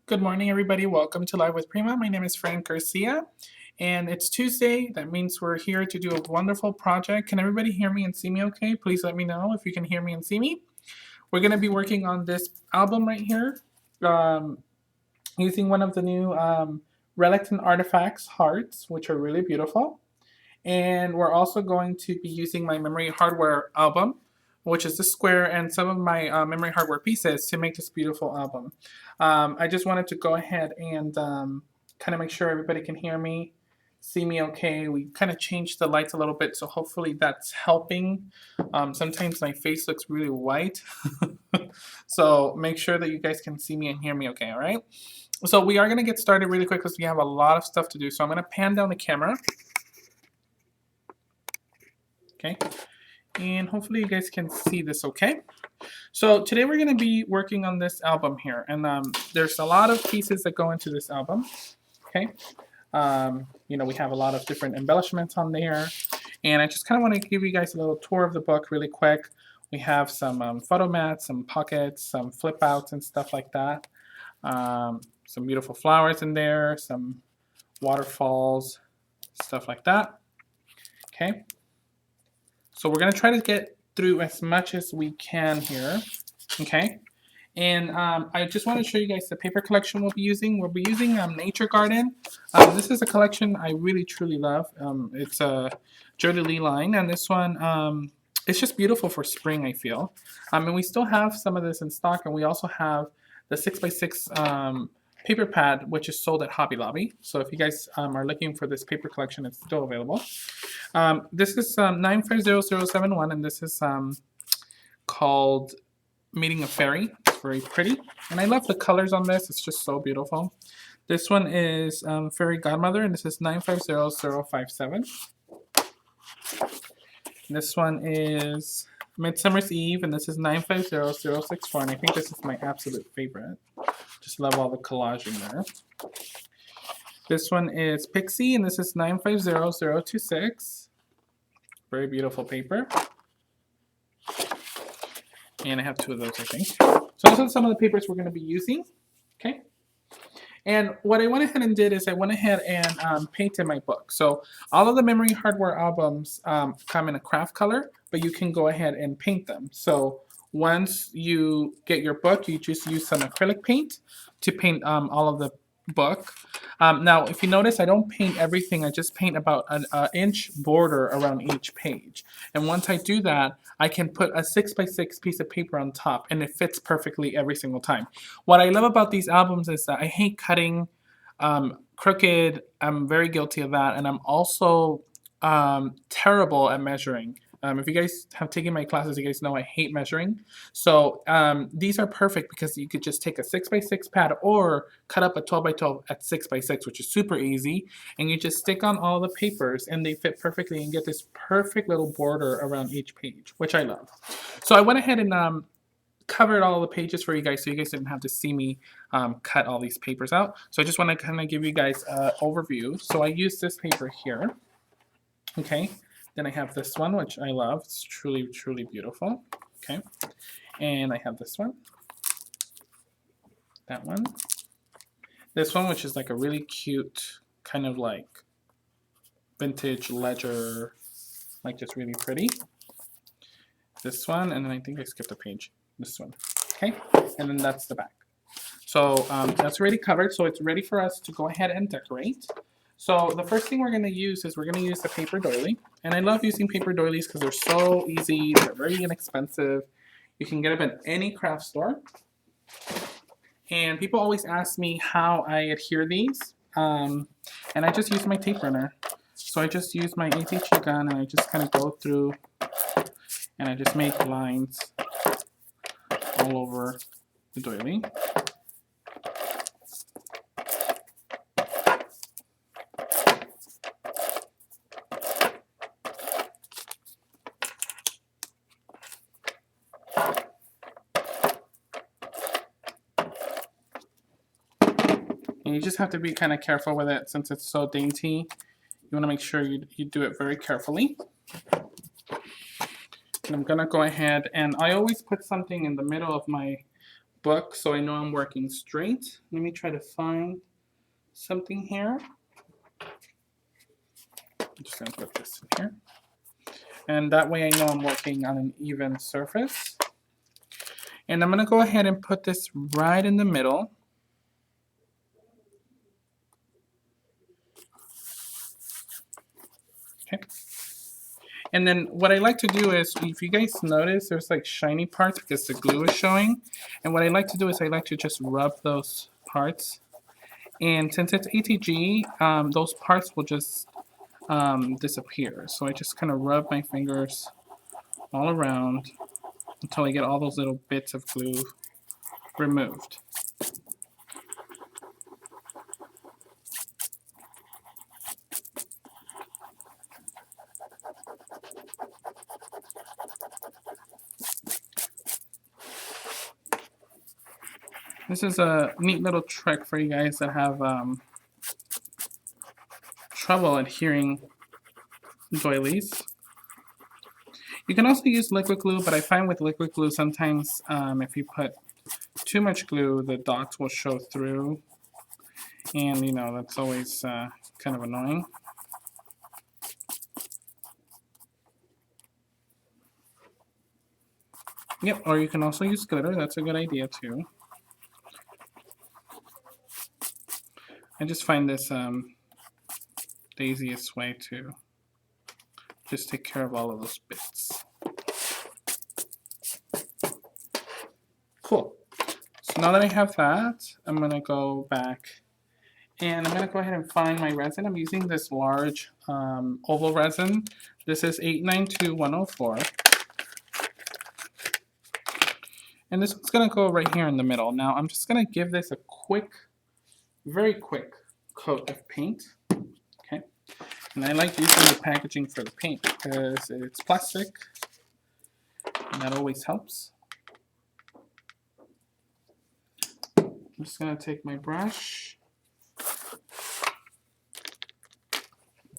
Good morning, everybody. Welcome to Live with Prima. My name is Frank Garcia, and it's Tuesday. That means we're here to do a wonderful project. Can everybody hear me and see me okay? Please let me know if you can hear me and see me. We're going to be working on this album right here um, using one of the new Relics and Artifacts hearts, which are really beautiful. And we're also going to be using my memory hardware album, which is the square, and some of my memory hardware pieces to make this beautiful album. I just wanted to go ahead and kind of make sure everybody can hear me, see me okay. We kind of changed the lights a little bit, so hopefully that's helping. Sometimes my face looks really white, so make sure that you guys can see me and hear me okay, all right? So we are going to get started really quick because we have a lot of stuff to do. So I'm going to pan down the camera. Okay, and hopefully you guys can see this okay. So today we're going to be working on this album here, and there's a lot of pieces that go into this album. Okay, we have a lot of different embellishments on there, and I just kind of want to give you guys a little tour of the book really quick. We have some photo mats, some pockets, some flip outs and stuff like that. Some beautiful flowers in there, some waterfalls, stuff like that. Okay. So we're going to try to get through as much as we can here, okay? And I just want to show you guys the paper collection we'll be using. We'll be using Nature Garden. This is a collection I really, truly love. It's a Doilies line, and this one, it's just beautiful for spring, I feel. And we still have some of this in stock, and we also have the 6x6 paper pad, which is sold at Hobby Lobby. So if you guys are looking for this paper collection, it's still available. This is 950071, and this is called Meeting a Fairy. It's very pretty, and I love the colors on this. It's just so beautiful. This one is Fairy Godmother, and this is 950057. This one is Midsummer's Eve, and this is 950064, and I think this is my absolute favorite. Just love all the collaging there. This one is Pixie, and this is 950026. Very beautiful paper. And I have two of those, I think. So those are some of the papers we're going to be using. Okay. And what I went ahead and did is I went ahead and painted my book. So all of the memory hardware albums come in a craft color, but you can go ahead and paint them. So once you get your book, you just use some acrylic paint to paint all of the book. Now, if you notice, I don't paint everything. I just paint about an inch border around each page. And once I do that, I can put a 6x6 piece of paper on top, and it fits perfectly every single time. What I love about these albums is that I hate cutting crooked. I'm very guilty of that, and I'm also terrible at measuring. If you guys have taken my classes, you guys know I hate measuring. So these are perfect because you could just take a 6x6 pad or cut up a 12x12 at 6x6, which is super easy. And you just stick on all the papers and they fit perfectly and get this perfect little border around each page, which I love. So I went ahead and covered all the pages for you guys so you guys didn't have to see me cut all these papers out. So I just want to kind of give you guys an overview. So I used this paper here. Okay. Then I have this one, which I love. It's truly, truly beautiful. Okay. And I have this one. That one. This one, which is like a really cute, kind of like vintage ledger, like just really pretty. This one, and then I think I skipped a page. This one. Okay. And then that's the back. So that's already covered. So it's ready for us to go ahead and decorate. So the first thing we're going to use is we're going to use the paper doily. And I love using paper doilies because they're so easy. They're very inexpensive. You can get them at any craft store. And people always ask me how I adhere these. And I just use my tape runner. So I just use my ATG gun and I just kind of go through and I just make lines all over the doily. And you just have to be kind of careful with it since it's so dainty. You want to make sure you do it very carefully. And I'm going to go ahead and I always put something in the middle of my book so I know I'm working straight. Let me try to find something here. I'm just going to put this in here. And that way I know I'm working on an even surface. And I'm going to go ahead and put this right in the middle. Okay. And then what I like to do is, if you guys notice, there's like shiny parts because the glue is showing. And what I like to do is I like to just rub those parts. And since it's ATG, those parts will just disappear. So I just kind of rub my fingers all around until I get all those little bits of glue removed. This is a neat little trick for you guys that have trouble adhering doilies. You can also use liquid glue, but I find with liquid glue sometimes if you put too much glue, the dots will show through, and you know that's always kind of annoying. Yep, or you can also use glitter. That's a good idea too. I just find this the easiest way to just take care of all of those bits. Cool. So now that I have that, I'm going to go back and I'm going to go ahead and find my resin. I'm using this large oval resin. This is 892104. And this one's going to go right here in the middle. Now I'm just going to give this a quick, very quick coat of paint. Okay. And I like using the packaging for the paint because it's plastic and that always helps. I'm just going to take my brush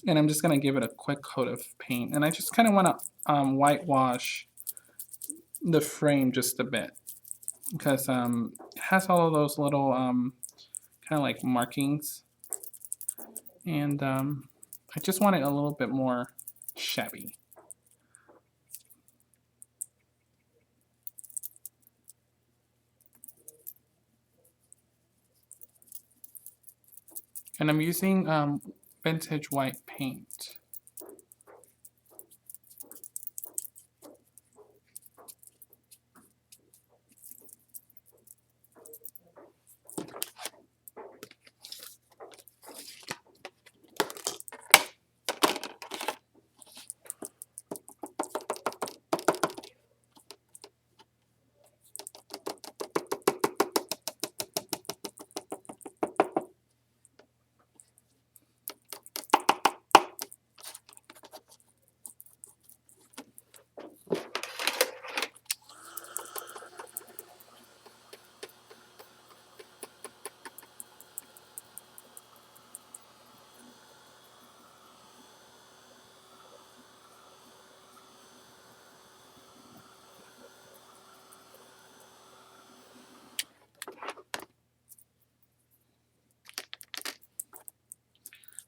and I'm just going to give it a quick coat of paint. And I just kind of want to whitewash the frame just a bit because it has all of those little kind of like markings. And I just want it a little bit more shabby. And I'm using vintage white paint.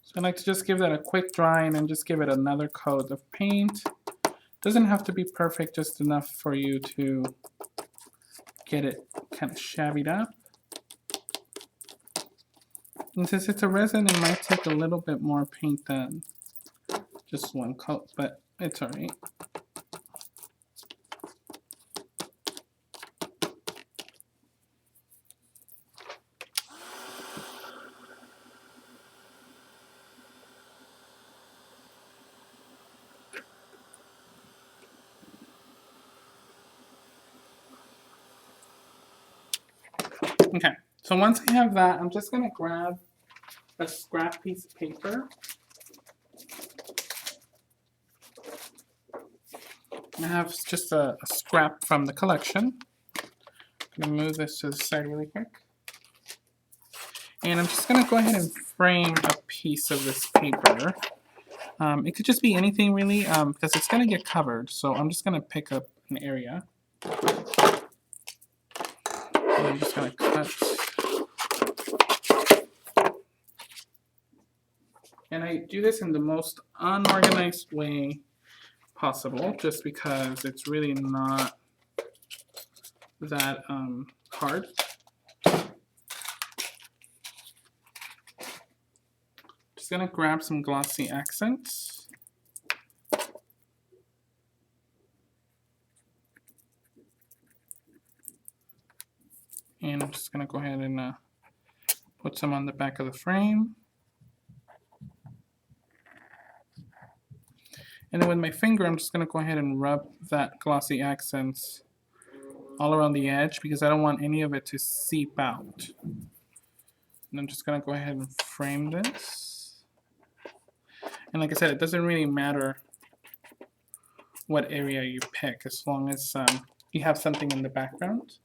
So I like to just give that a quick dry and then just give it another coat of paint. Doesn't have to be perfect, just enough for you to get it kind of shabbied up. And since it's a resin, it might take a little bit more paint than just one coat, but it's alright. Okay, so once I have that, I'm just going to grab a scrap piece of paper. I have just a scrap from the collection. I'm going to move this to the side really quick. And I'm just going to go ahead and frame a piece of this paper. It could just be anything really, because it's going to get covered. So I'm just going to pick up an area. And I'm just going to cut. And I do this in the most unorganized way possible, just because it's really not that hard. Just gonna grab some glossy accents. And I'm just gonna go ahead and put some on the back of the frame. And then with my finger, I'm just gonna go ahead and rub that glossy accents all around the edge because I don't want any of it to seep out. And I'm just gonna go ahead and frame this. And like I said, it doesn't really matter what area you pick as long as you have something in the background.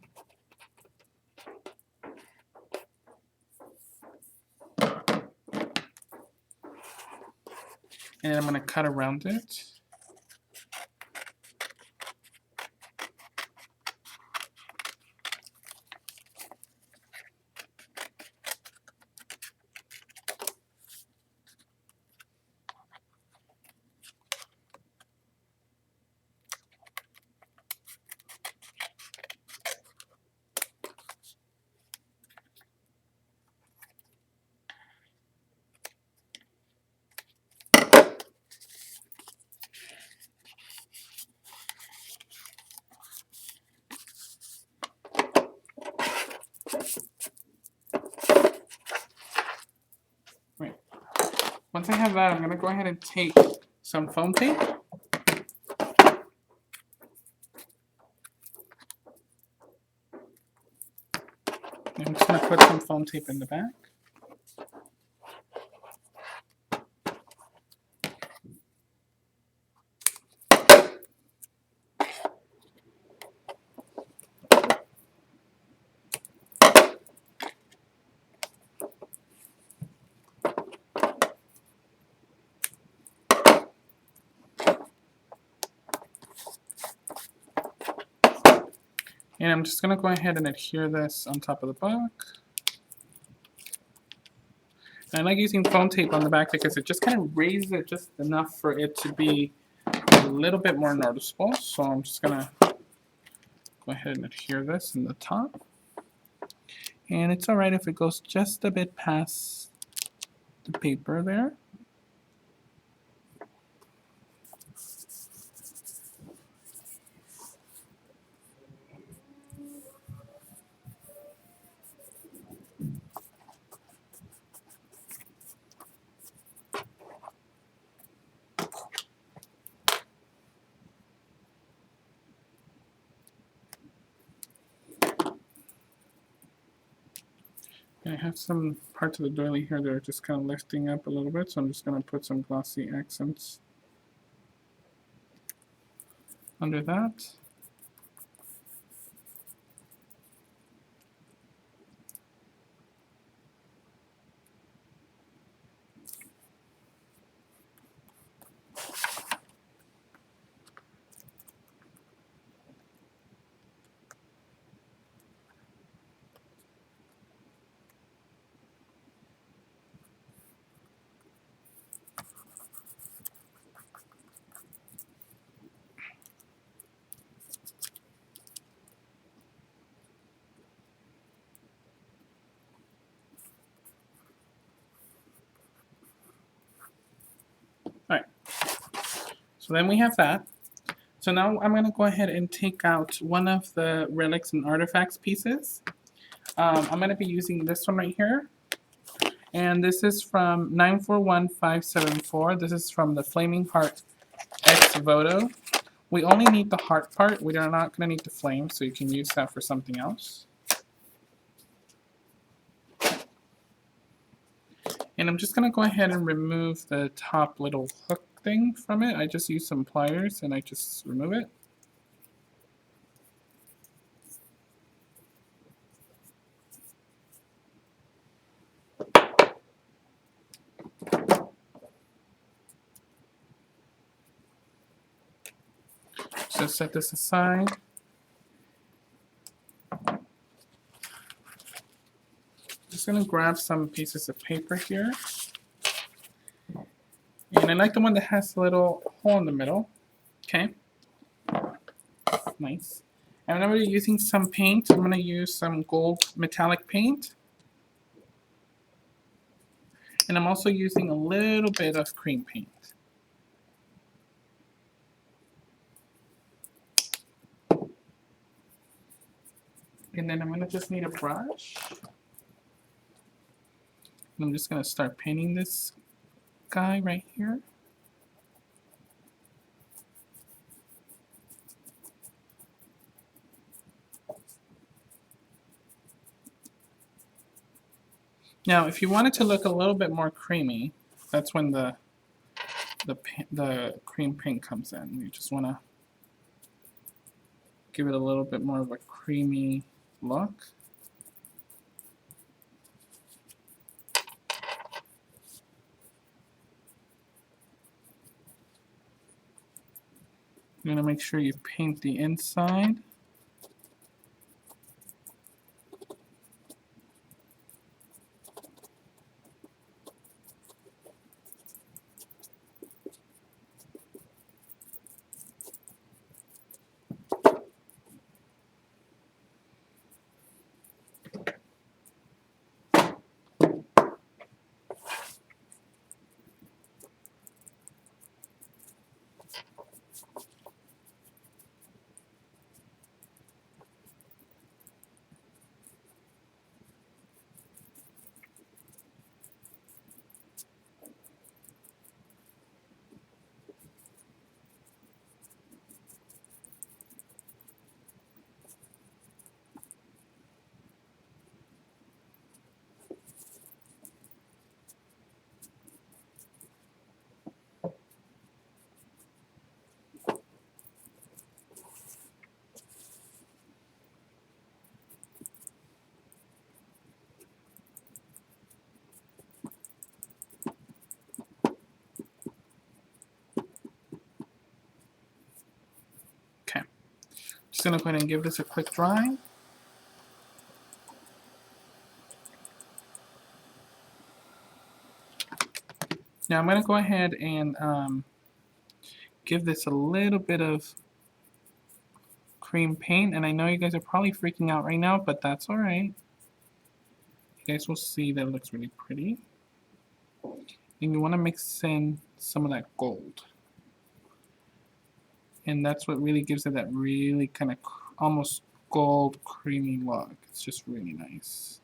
And I'm going to cut around it. Once I have that, I'm going to go ahead and take some foam tape. I'm just going to put some foam tape in the back. And I'm just going to go ahead and adhere this on top of the book. And I like using foam tape on the back because it just kind of raises it just enough for it to be a little bit more noticeable. So I'm just going to go ahead and adhere this in the top. And it's alright if it goes just a bit past the paper there. I have some parts of the doily here that are just kind of lifting up a little bit, so I'm just going to put some glossy accents under that. Alright, so then we have that. So now I'm going to go ahead and take out one of the Relics and Artifacts pieces. I'm going to be using this one right here. And this is from 941574. This is from the Flaming Heart Ex Voto. We only need the heart part. We are not going to need the flame, so you can use that for something else. And I'm just going to go ahead and remove the top little hook thing from it. I just use some pliers and I just remove it. So set this aside. just going to grab some pieces of paper here. And I like the one that has a little hole in the middle. Okay. Nice. And I'm going to be using some paint. I'm going to use some gold metallic paint. And I'm also using a little bit of cream paint. And then I'm going to just need a brush. And I'm just going to start painting this guy right here. Now, if you want it to look a little bit more creamy, that's when the cream paint comes in. You just want to give it a little bit more of a creamy look. You're going to make sure you paint the inside. Just going to go ahead and give this a quick dry. Now I'm going to go ahead and give this a little bit of cream paint. And I know you guys are probably freaking out right now, but that's alright. You guys will see that it looks really pretty. And you want to mix in some of that gold. And that's what really gives it that really kind of almost gold creamy look. It's just really nice.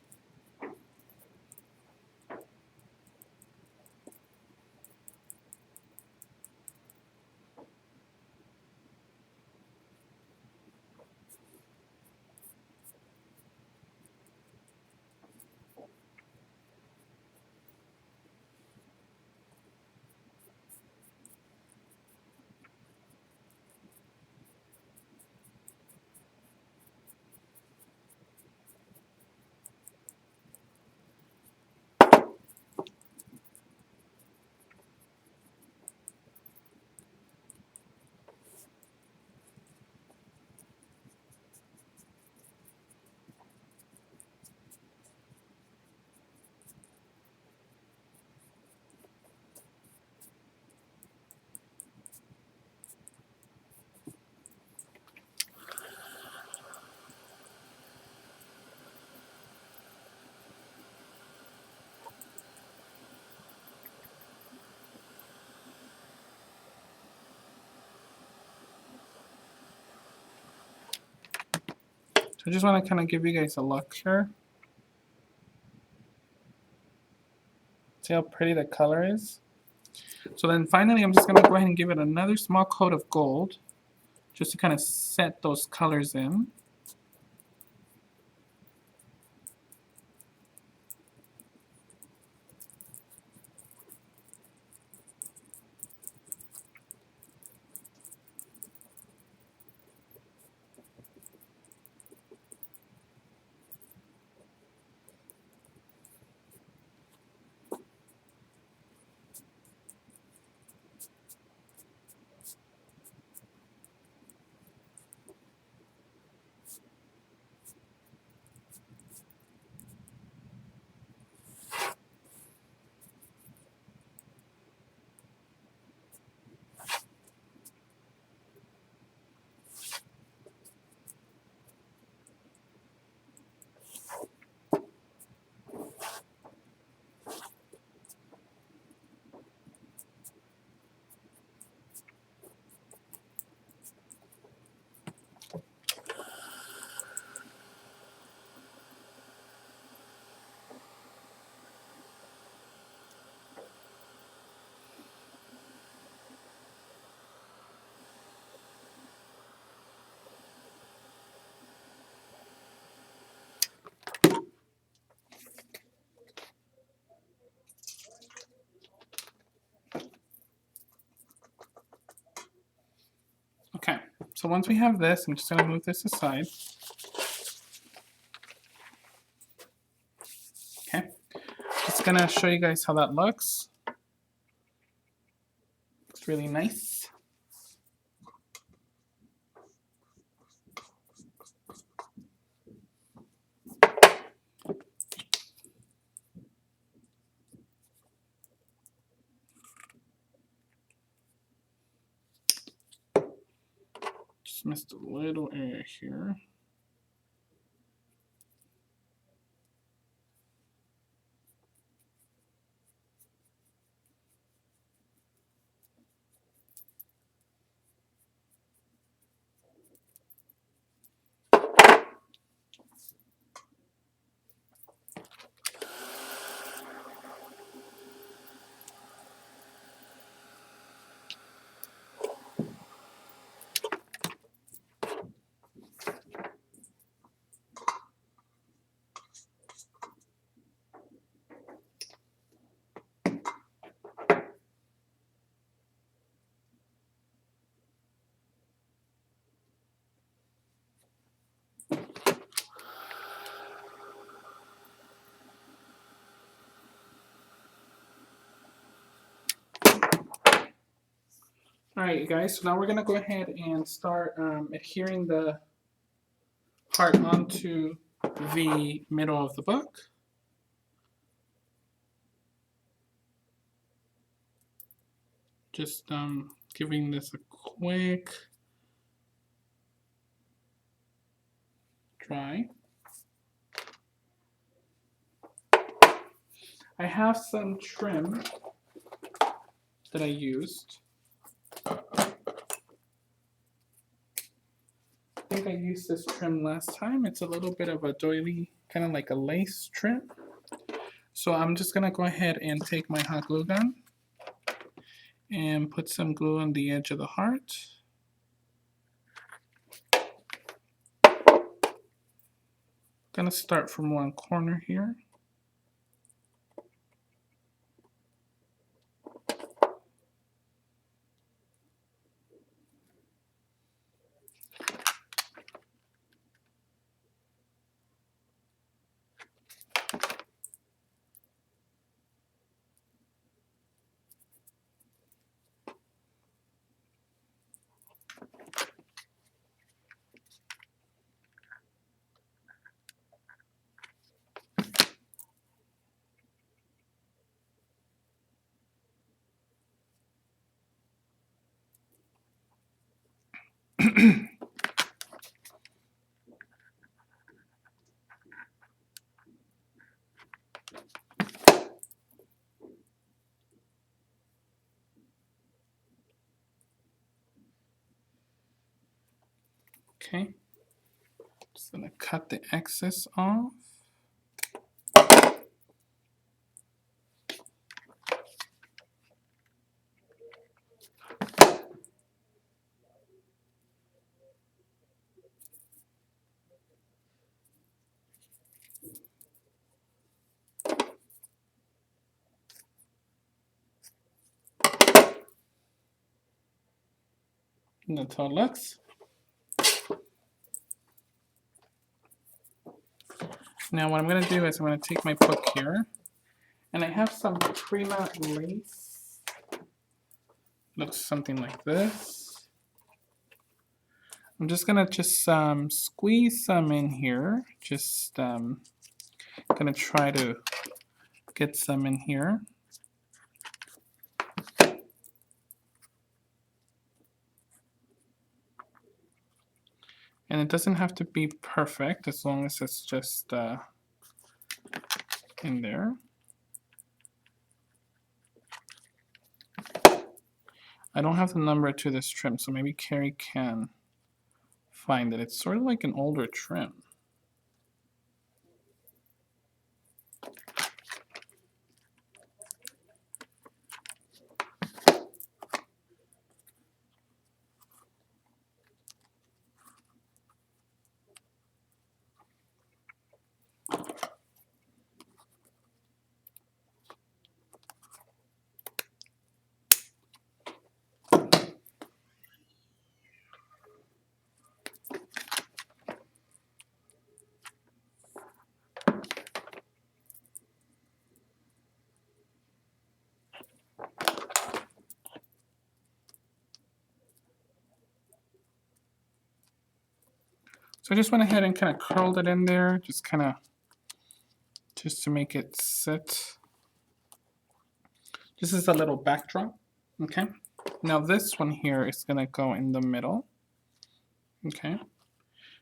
So I just want to kind of give you guys a look here. See how pretty the color is? So then finally I'm just going to go ahead and give it another small coat of gold just to kind of set those colors in. So once we have this, I'm just going to move this aside. Okay. Just going to show you guys how that looks. Looks really nice. Just missed a little area here. Alright, you guys, so now we're going to go ahead and start adhering the heart onto the middle of the book. Just giving this a quick dry. I have some trim that I used. I think I used this trim last time. It's a little bit of a doily, kind of like a lace trim. So I'm just going to go ahead and take my hot glue gun and put some glue on the edge of the heart. Gonna start from one corner here. Okay, just gonna cut the excess off. And that's how it looks. Now what I'm going to do is I'm going to take my book here, and I have some Prima lace. Looks something like this. I'm just going to squeeze some in here. Just going to try to get some in here. And it doesn't have to be perfect as long as it's just in there. I don't have the number to this trim, so maybe Carrie can find it. It's sort of like an older trim. I just went ahead and kind of curled it in there, just to make it sit. This is a little backdrop, okay? Now this one here is gonna go in the middle, okay?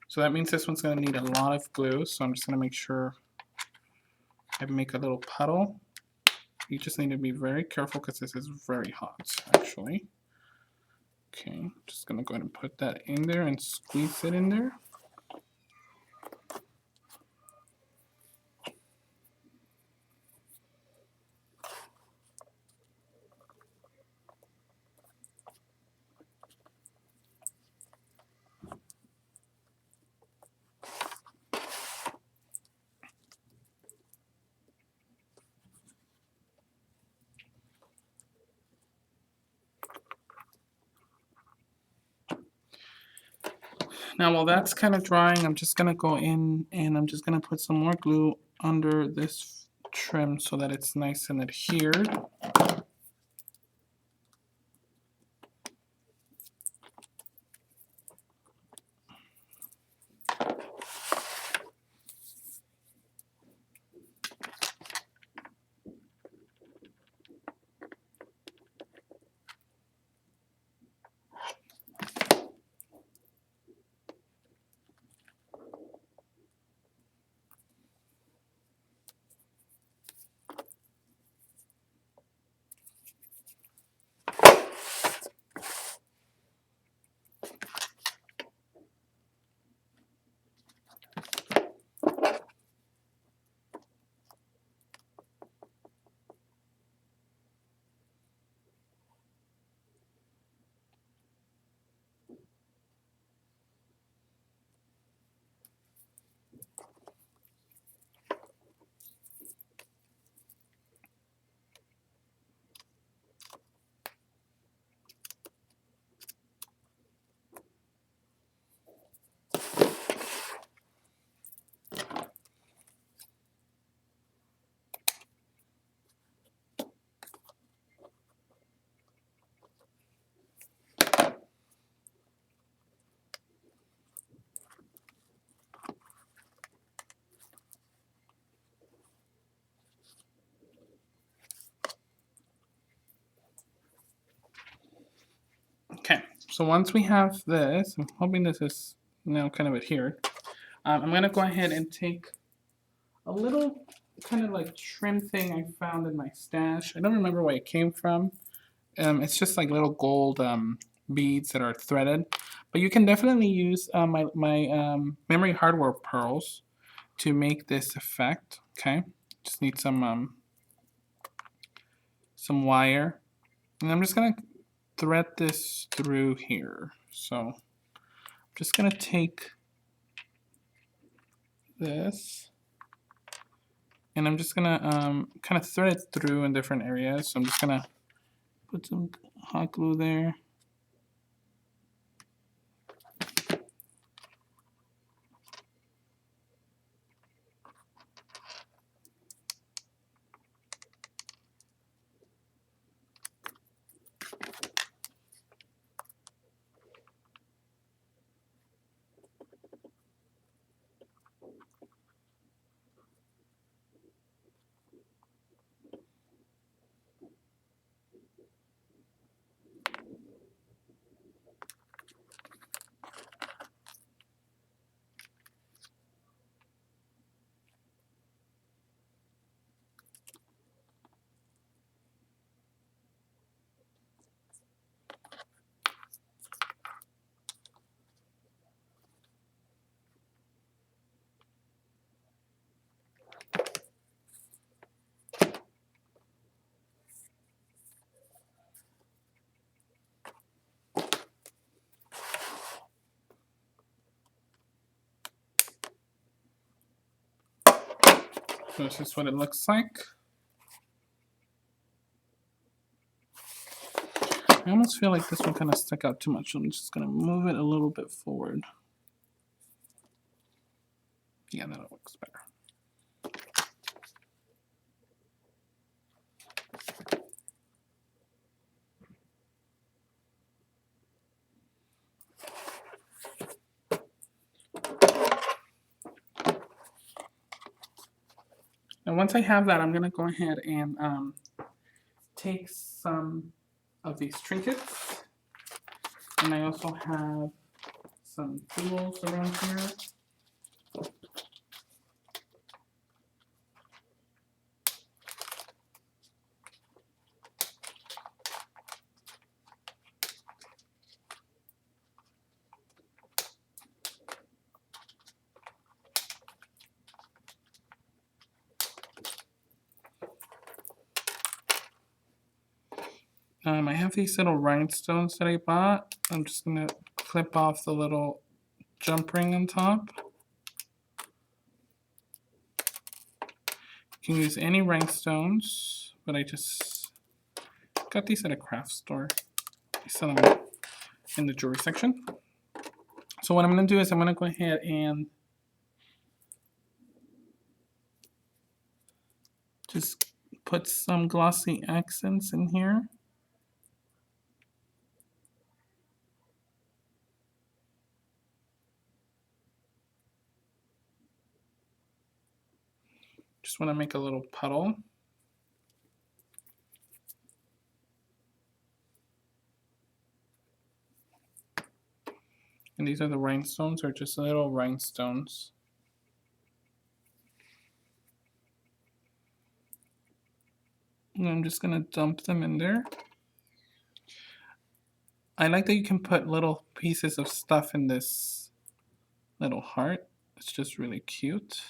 So that means this one's gonna need a lot of glue, so I'm just gonna make sure I make a little puddle. You just need to be very careful because this is very hot, actually. Okay, just gonna go ahead and put that in there and squeeze it in there. Now while that's kind of drying, I'm just gonna go in and I'm just gonna put some more glue under this trim so that it's nice and adhered. Okay, so once we have this, I'm hoping this is now kind of adhered. I'm gonna go ahead and take a little kind of like trim thing I found in my stash. I don't remember where it came from. It's just like little gold beads that are threaded, but you can definitely use my memory hardware pearls to make this effect. Okay, just need some wire, and I'm just gonna thread this through here. So I'm just gonna take this and I'm just gonna kind of thread it through in different areas. So I'm just gonna put some hot glue there. So this is what it looks like. I almost feel like this one kind of stuck out too much, so I'm just going to move it a little bit forward. Yeah, that looks better. And once I have that, I'm gonna go ahead and take some of these trinkets. And I also have some jewels around here. I have these little rhinestones that I bought. I'm just gonna clip off the little jump ring on top. You can use any rhinestones, but I just got these at a craft store. I sell them in the jewelry section. So what I'm gonna do is I'm gonna go ahead and just put some glossy accents in here. Just want to make a little puddle. And these are the rhinestones, or just little rhinestones. And I'm just going to dump them in there. I like that you can put little pieces of stuff in this little heart. It's just really cute.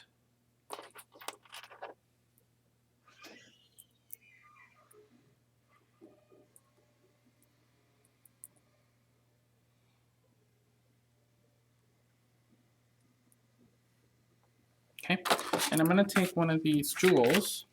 Okay, and I'm going to take one of these jewels.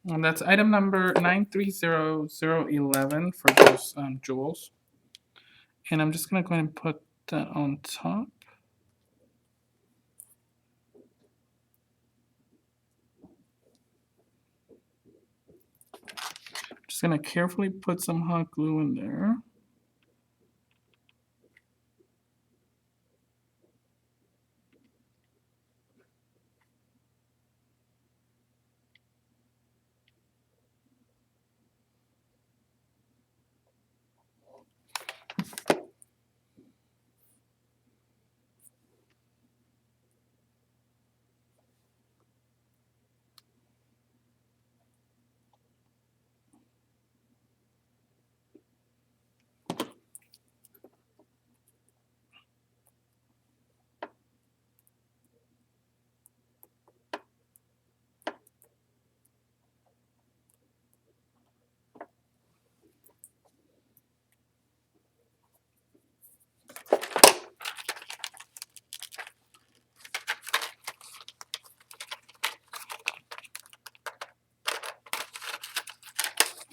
And that's item number 930011 for those jewels. And I'm just going to go ahead and put that on top. Just going to carefully put some hot glue in there.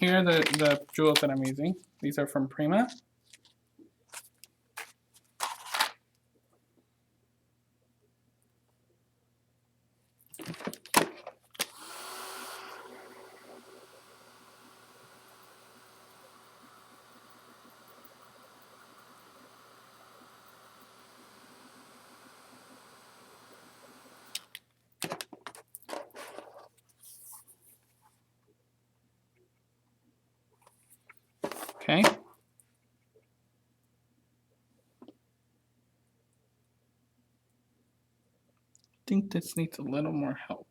Here are the jewels that I'm using. These are from Prima. Okay. I think this needs a little more help.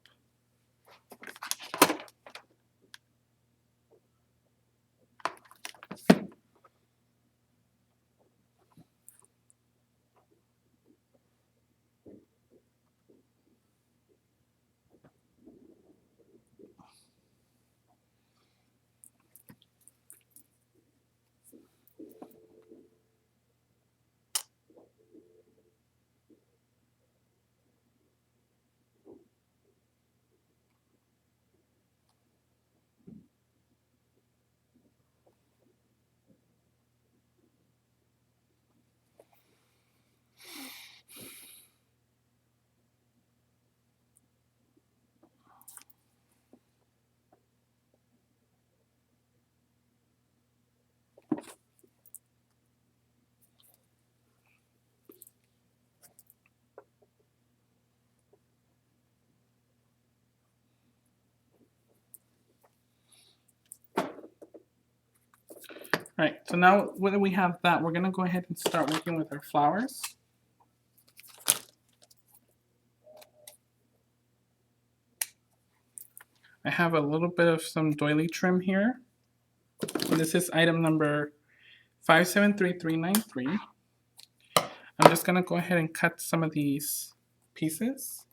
Alright, so now that we have that, we're going to go ahead and start working with our flowers. I have a little bit of some doily trim here. And this is item number 573393. I'm just going to go ahead and cut some of these pieces.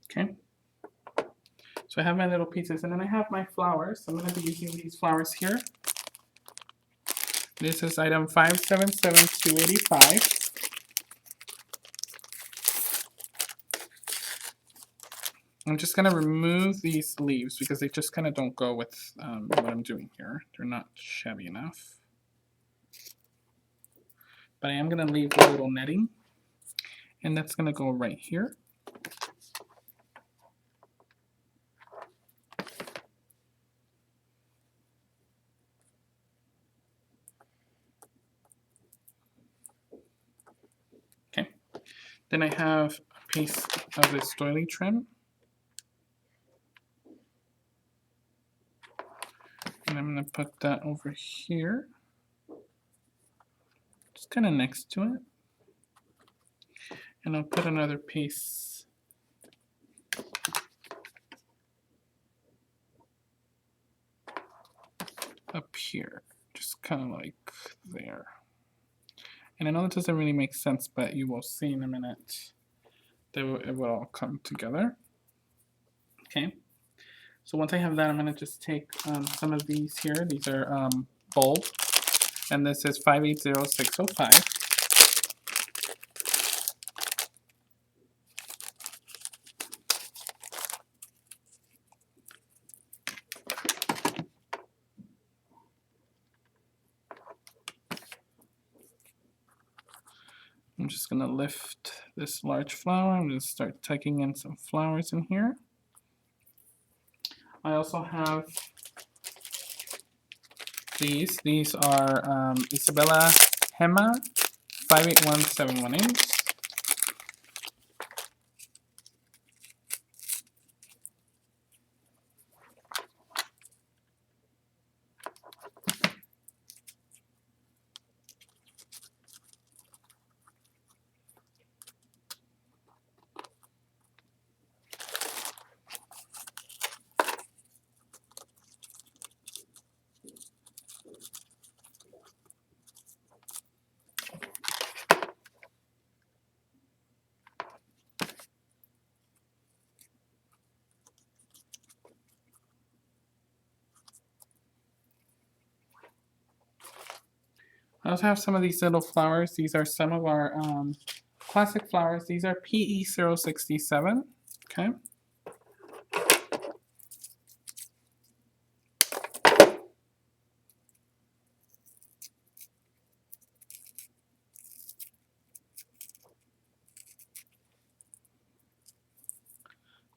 Okay. So I have my little pieces, and then I have my flowers. I'm going to be using these flowers here. This is item 577285. I'm just going to remove these leaves because they just kind of don't go with what I'm doing here. They're not shabby enough. But I am going to leave a little netting, and that's going to go right here. Okay. Then I have a piece of this doily trim. And I'm going to put that over here, just kind of next to it. And I'll put another piece up here, just kind of like there. And I know that doesn't really make sense, but you will see in a minute that it will all come together. Okay. So once I have that, I'm going to just take some of these here. These are bulb, and this is 580605. I'm just going to lift this large flower. I'm going to start tucking in some flowers in here. I also have these. These are Isabella Hema 581718. I also have some of these little flowers. These are some of our classic flowers. These are PE067. Okay.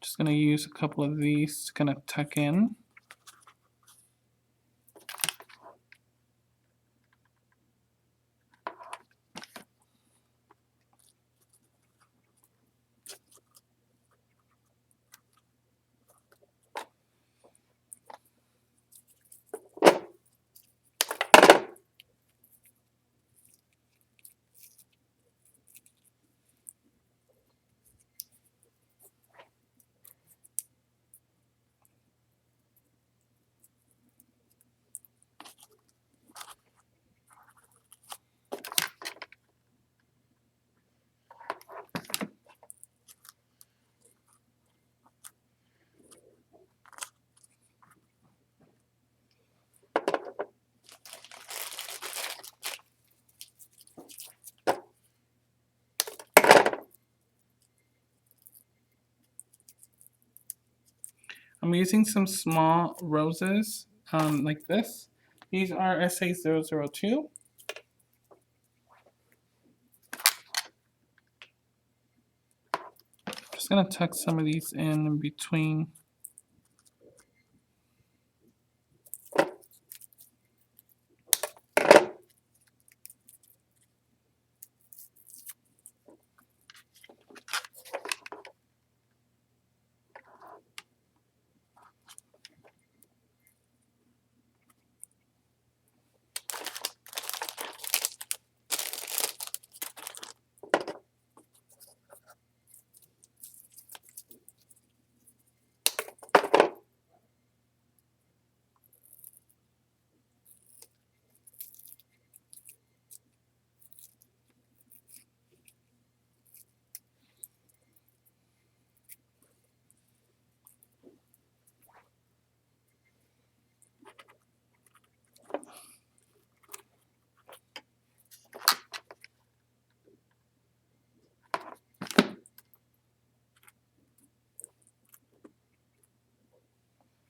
Just going to use a couple of these to kind of tuck in. I'm using some small roses like this. These are SA002. Just going to tuck some of these in between.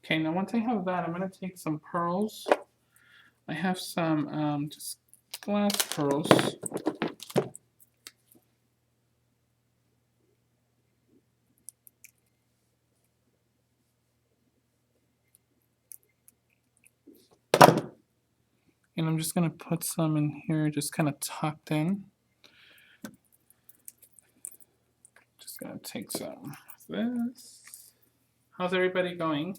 Okay, now once I have that, I'm going to take some pearls. I have some just glass pearls. And I'm just going to put some in here, just kind of tucked in. Just going to take some of this. How's everybody going?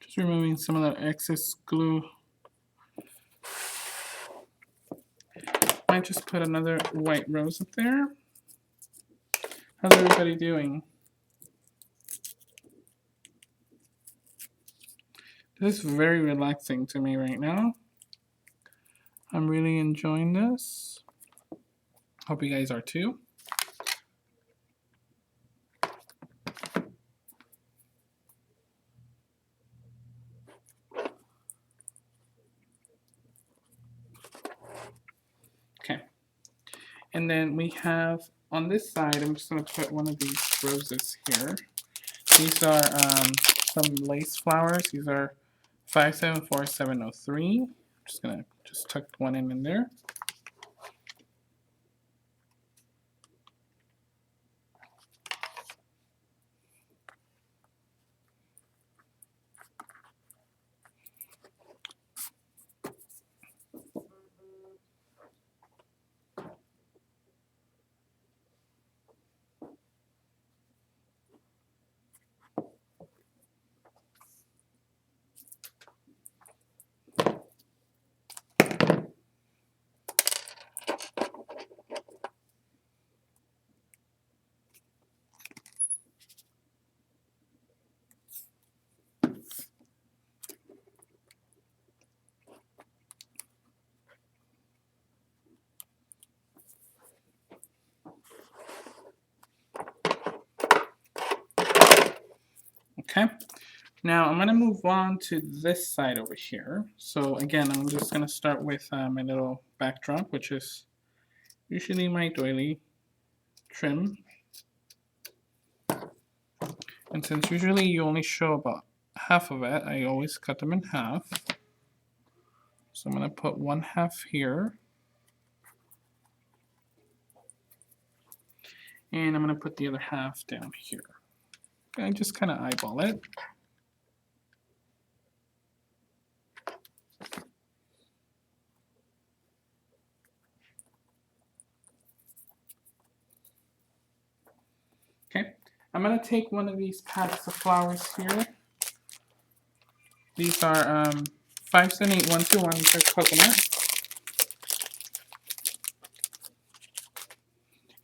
Just removing some of that excess glue. I just put another white rose up there. How's everybody doing? This is very relaxing to me right now. I'm really enjoying this. Hope you guys are too. Okay. And then we have on this side, I'm just going to put one of these roses here. These are some lace flowers. These are 574703. I'm just going to just tuck one in there. Okay, now I'm going to move on to this side over here. So again, I'm just going to start with my little backdrop, which is usually my doily trim. And since usually you only show about half of it, I always cut them in half. So I'm going to put one half here. And I'm going to put the other half down here. I just kind of eyeball it. Okay, I'm going to take one of these packs of flowers here. These are 578121. These are coconut.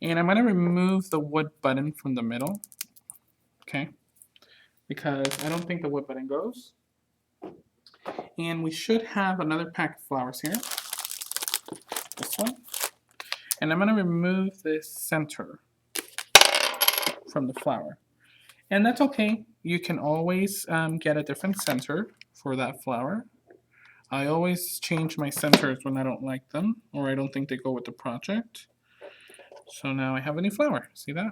And I'm going to remove the wood button from the middle. Okay, because I don't think the wood button goes. And we should have another pack of flowers here. This one. And I'm going to remove this center from the flower. And that's okay. You can always get a different center for that flower. I always change my centers when I don't like them or I don't think they go with the project. So now I have a new flower. See that?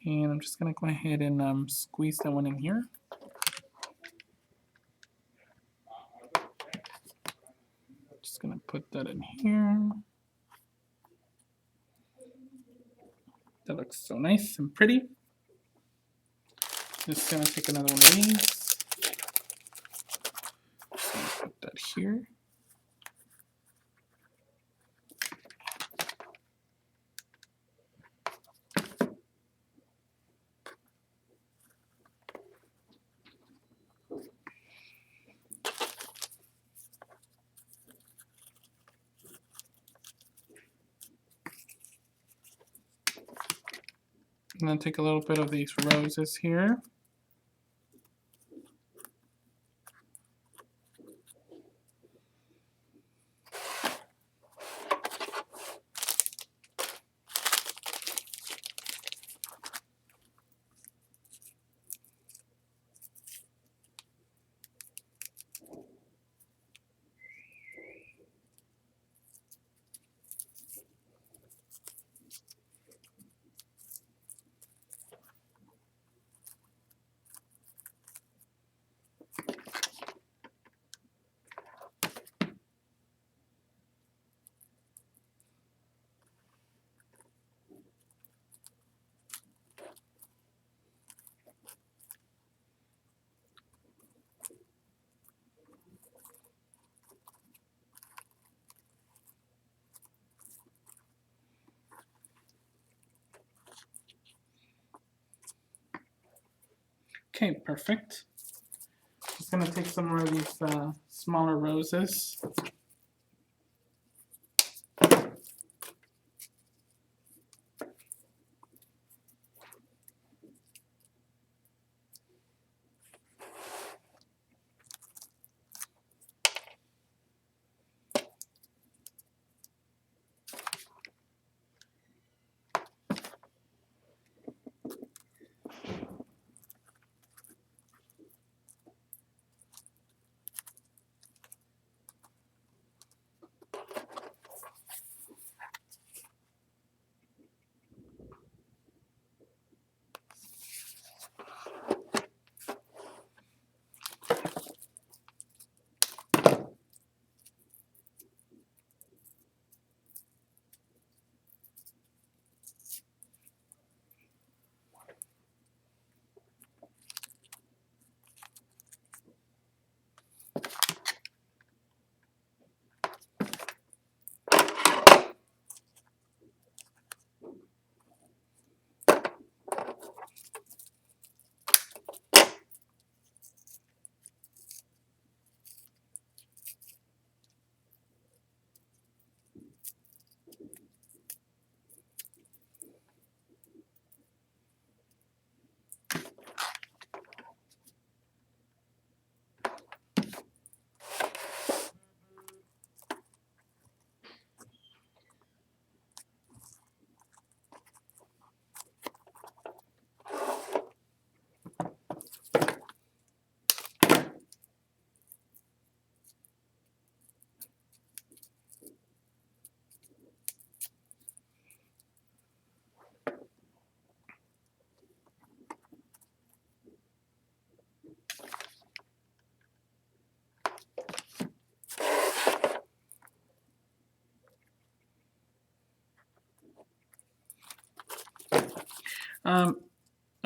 And I'm just going to go ahead and squeeze that one in here. Just going to put that in here. That looks so nice and pretty. Just gonna take another one of these. Just gonna put that here. And then take a little bit of these roses here. Okay, perfect. Just gonna take some more of these smaller roses.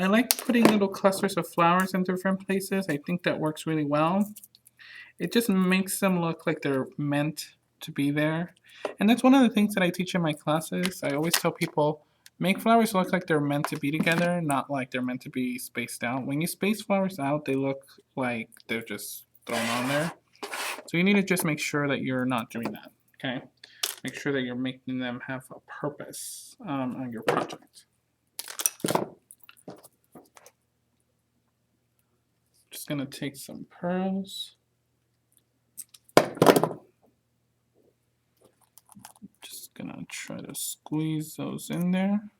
I like putting little clusters of flowers in different places. I think that works really well. It just makes them look like they're meant to be there. And that's one of the things that I teach in my classes. I always tell people, make flowers look like they're meant to be together, not like they're meant to be spaced out. When you space flowers out, they look like they're just thrown on there. So you need to just make sure that you're not doing that, okay? Make sure that you're making them have a purpose on your project. Just gonna take some pearls. Just gonna try to squeeze those in there.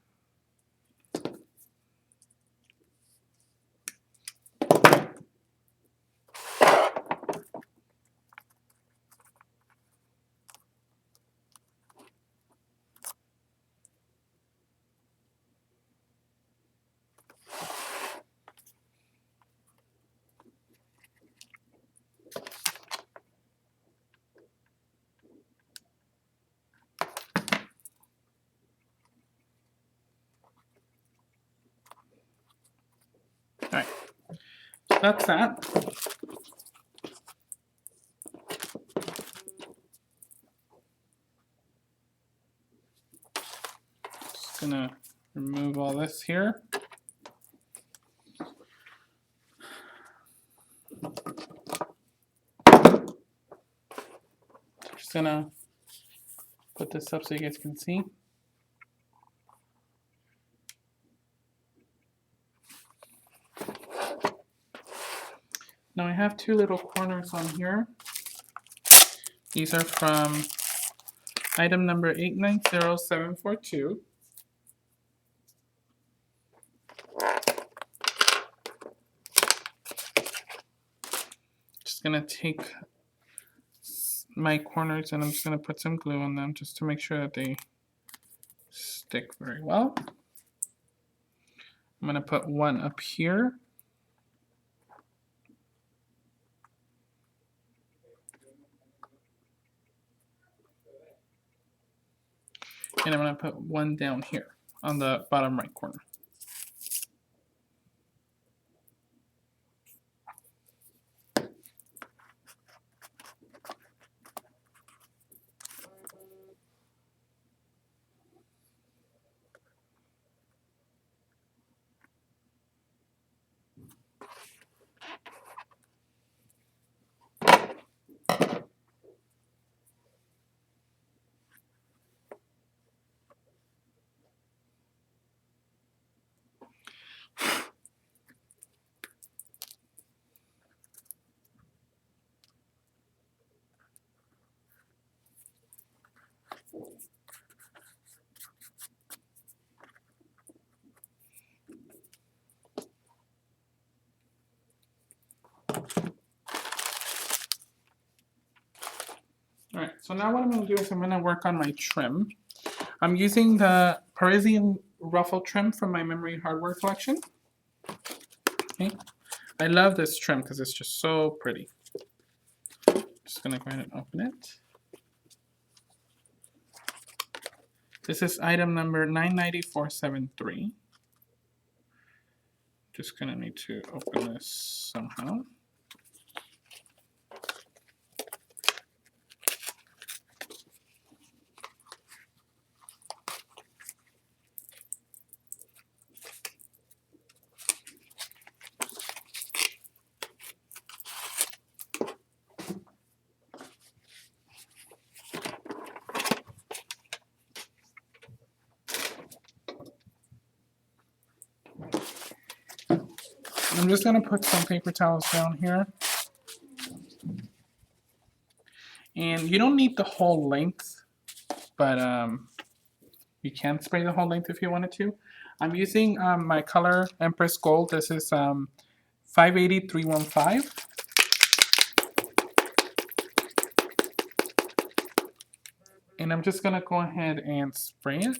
that's that. Just gonna remove all this here. Just gonna put this up so you guys can see. Now I have two little corners on here. These are from item number 890742. Just gonna take my corners and I'm just gonna put some glue on them just to make sure that they stick very well. I'm gonna put one up here. And I'm going to put one down here on the bottom right corner. Alright, so now what I'm going to do is I'm going to work on my trim. I'm using the Parisian Ruffle trim from my Memory Hardware collection. Okay. I love this trim because it's just so pretty. Just going to go ahead and open it. This is item number 99473. Just going to need to open this somehow. I'm just going to put some paper towels down here. And you don't need the whole length, but you can spray the whole length if you wanted to. I'm using my color Empress Gold. This is 580-315. And I'm just going to go ahead and spray it.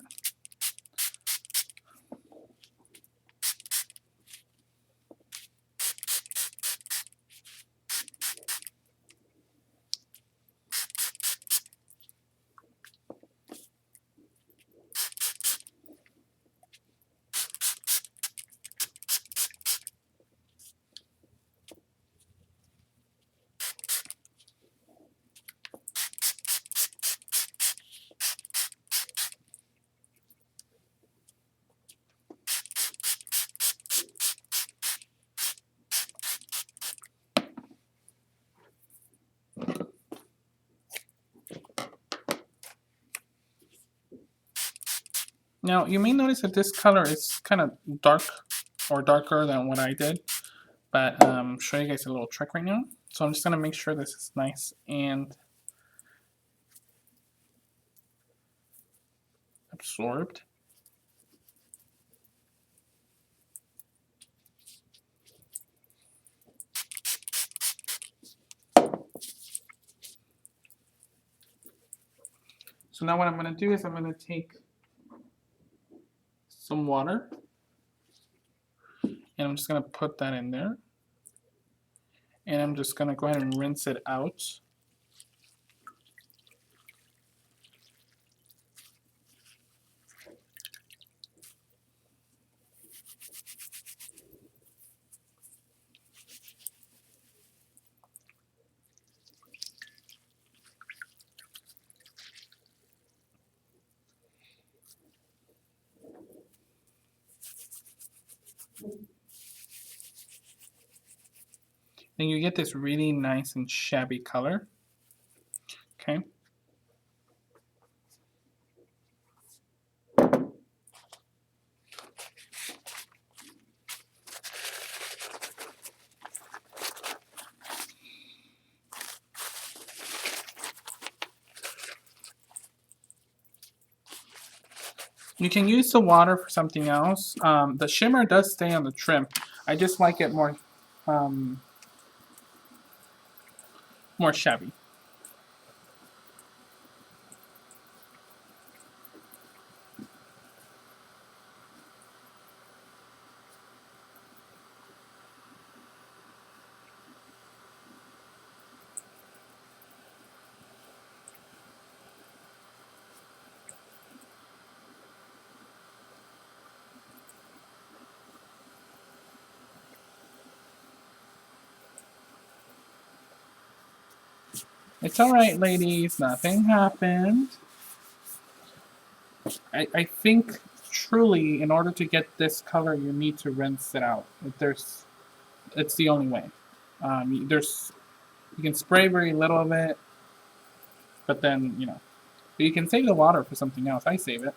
Now, you may notice that this color is kind of dark or darker than what I did, but I'll show you guys a little trick right now. So I'm just going to make sure this is nice and absorbed. So now what I'm going to do is I'm going to take some water and I'm just going to put that in there. And I'm just going to go ahead and rinse it out. then you get this really nice and shabby color. Okay. You can use the water for something else. The shimmer does stay on the trim. I just like it more, more shabby. It's alright, ladies. Nothing happened. I think truly, in order to get this color, you need to rinse it out. It's the only way. You can spray very little of it, but then you can save the water for something else. I save it.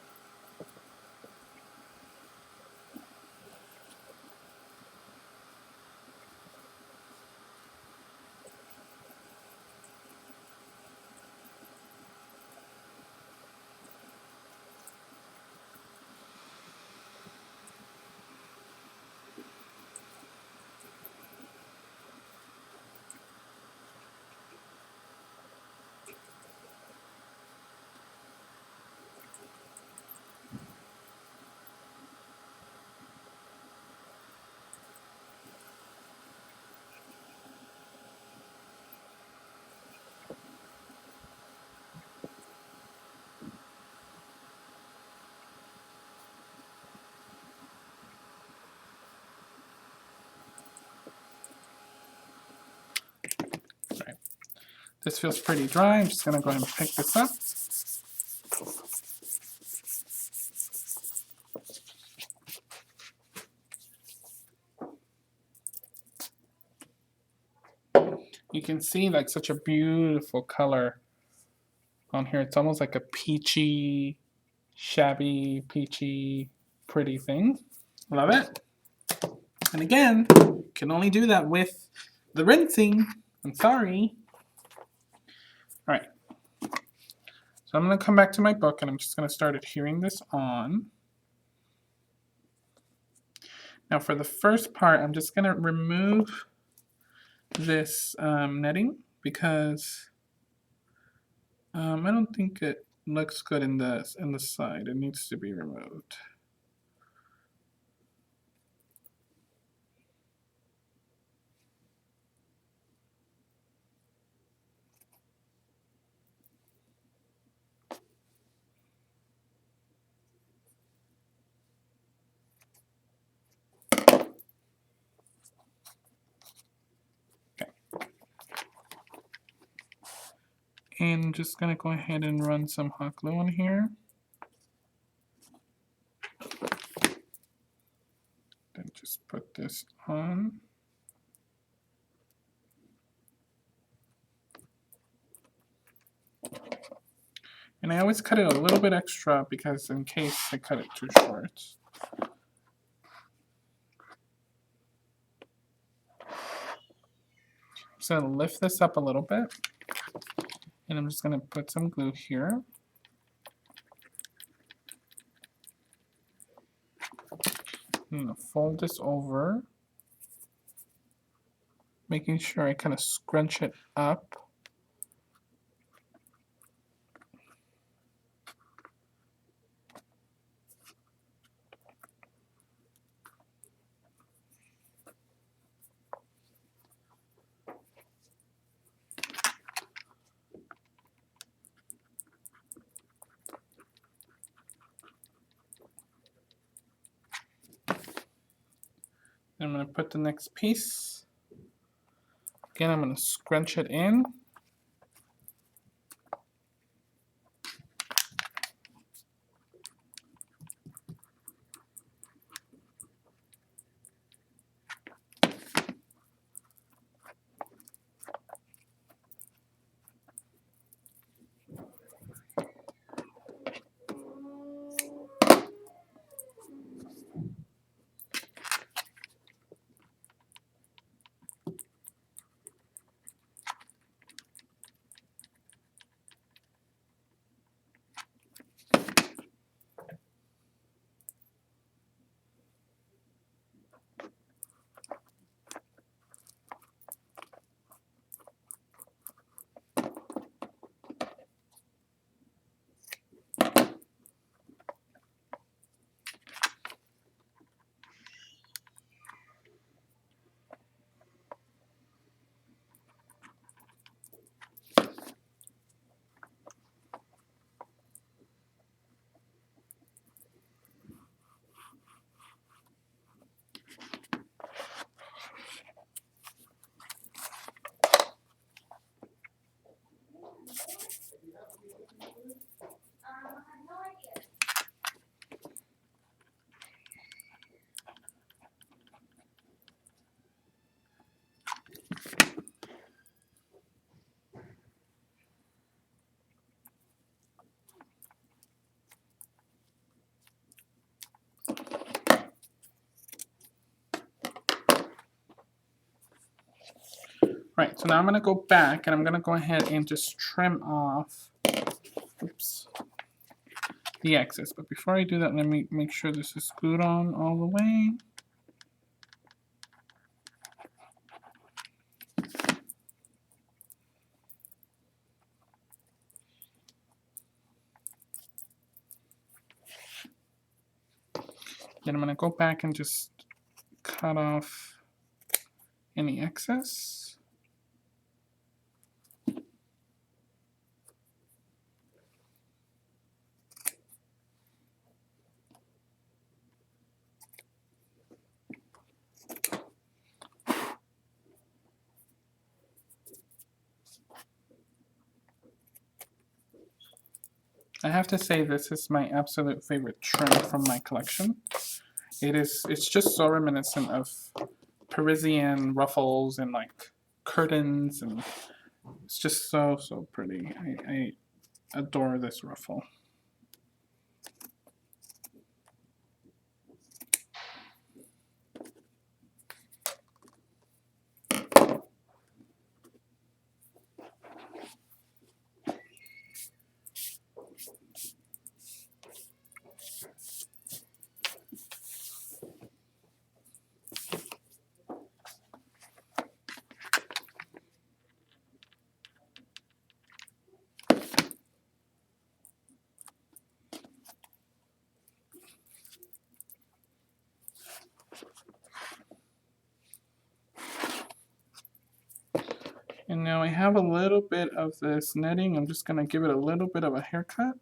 Right. This feels pretty dry. I'm just going to go ahead and pick this up. You can see like such a beautiful color on here. It's almost like a peachy, shabby, peachy, pretty thing. Love it. And again, can only do that with the rinsing. I'm sorry. All right. So I'm going to come back to my book and I'm just going to start adhering this on. Now for the first part, I'm just going to remove this netting because I don't think it looks good in the side. It needs to be removed. And I'm just going to go ahead and run some hot glue on here. Then just put this on. And I always cut it a little bit extra because in case I cut it too short. I'm just going to lift this up a little bit. And I'm just going to put some glue here. I'm going to fold this over, making sure I kind of scrunch it up. I'm going to put the next piece. Again, I'm going to scrunch it in. Right, so now I'm going to go back and I'm going to go ahead and just trim off, oops, the excess. But before I do that, let me make sure this is glued on all the way. Then I'm going to go back and just cut off any excess. I have to say this is my absolute favorite trim from my collection. It's just so reminiscent of Parisian ruffles and like curtains, and it's just so pretty. I adore this ruffle. And now I have a little bit of this netting. I'm just going to give it a little bit of a haircut.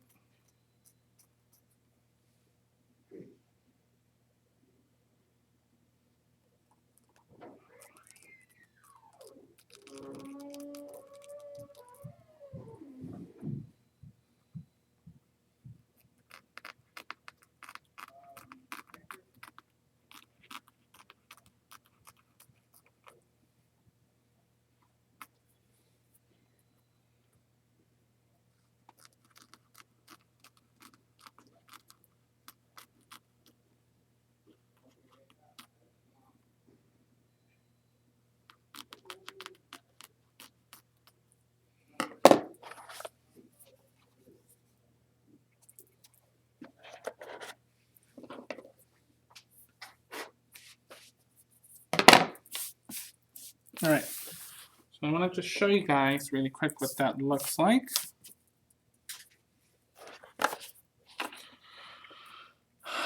All right, so I want to just show you guys really quick what that looks like.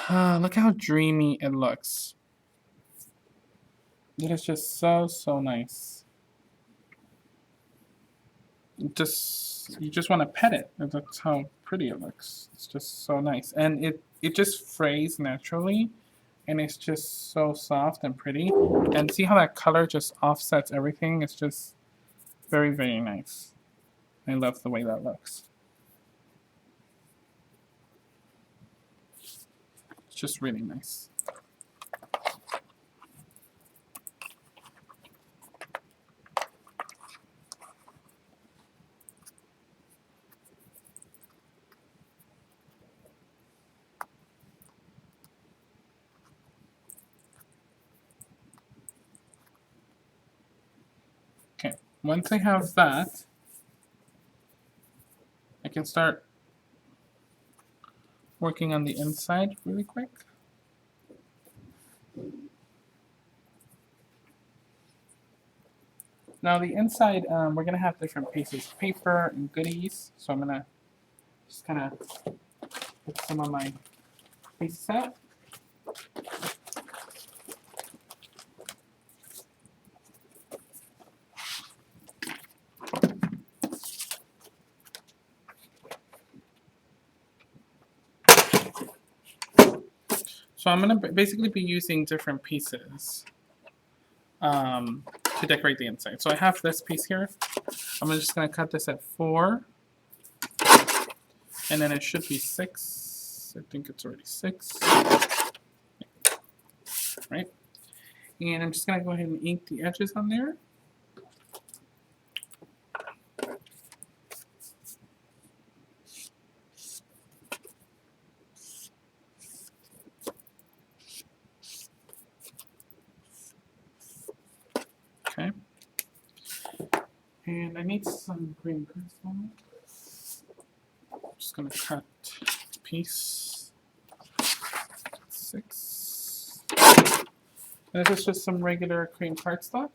Look how dreamy it looks. It is just so nice. You just want to pet it. That's how pretty it looks. It's just so nice, and it just frays naturally. And it's just so soft and pretty. And see how that color just offsets everything? It's just very nice. I love the way that looks. It's just really nice. Okay, once I have that, I can start working on the inside really quick. Now the inside, we're gonna have different pieces of paper and goodies. So I'm gonna just kind of put some of my pieces out. So I'm going to basically be using different pieces to decorate the inside. So I have this piece here. I'm just going to cut this at 4. And then it should be 6. I think it's already 6. Right? And I'm just going to go ahead and ink the edges on there. Okay. And I need some green cardstock. I'm just gonna cut a piece. 6. And this is just some regular cream cardstock.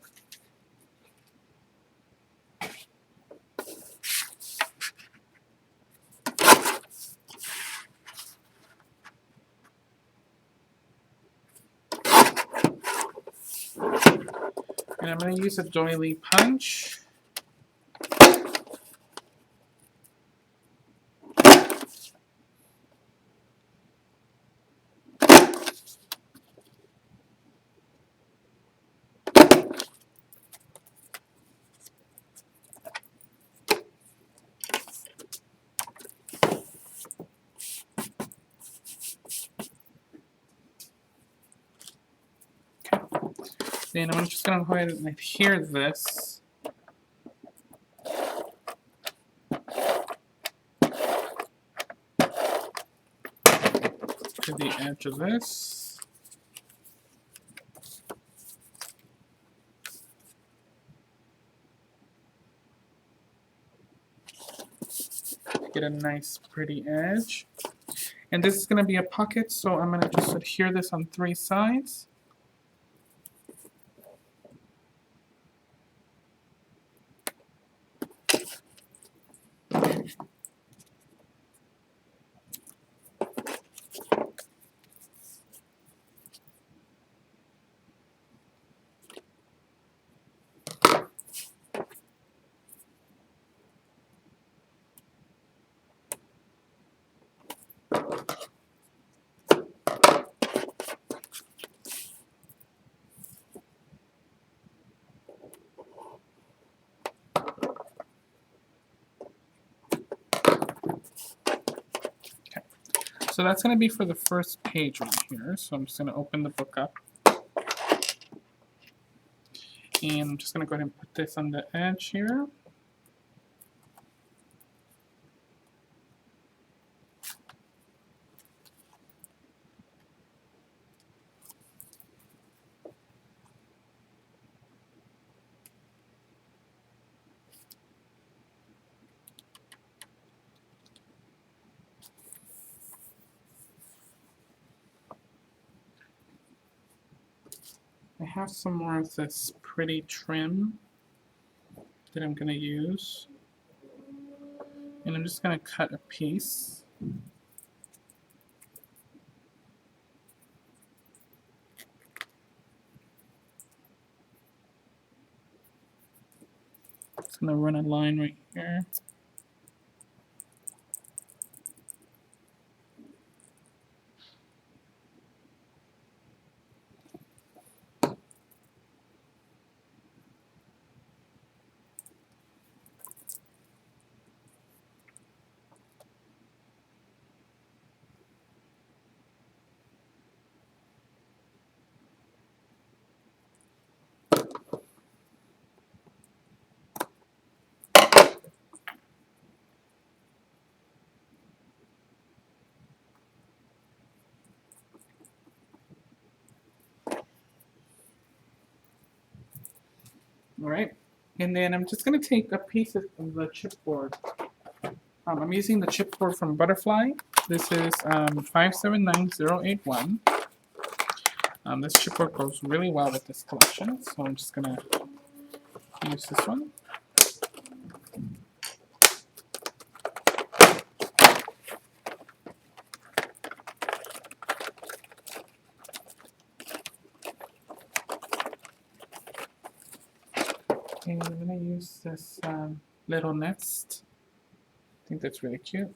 And I'm going to use a doily punch. Then I'm just going to go ahead and adhere this to the edge of this. Get a nice pretty edge. And this is going to be a pocket, so I'm going to just adhere this on 3 sides. So that's going to be for the first page right here. So I'm just going to open the book up. And I'm just going to go ahead and put this on the edge here. I have some more of this pretty trim that I'm going to use. And I'm just going to cut a piece. Just going to run a line right here. Alright, and then I'm just going to take a piece of the chipboard. I'm using the chipboard from Butterfly. This is 579081. This chipboard goes really well with this collection, so I'm just going to use this one. And I'm going to use this little nest. I think that's really cute.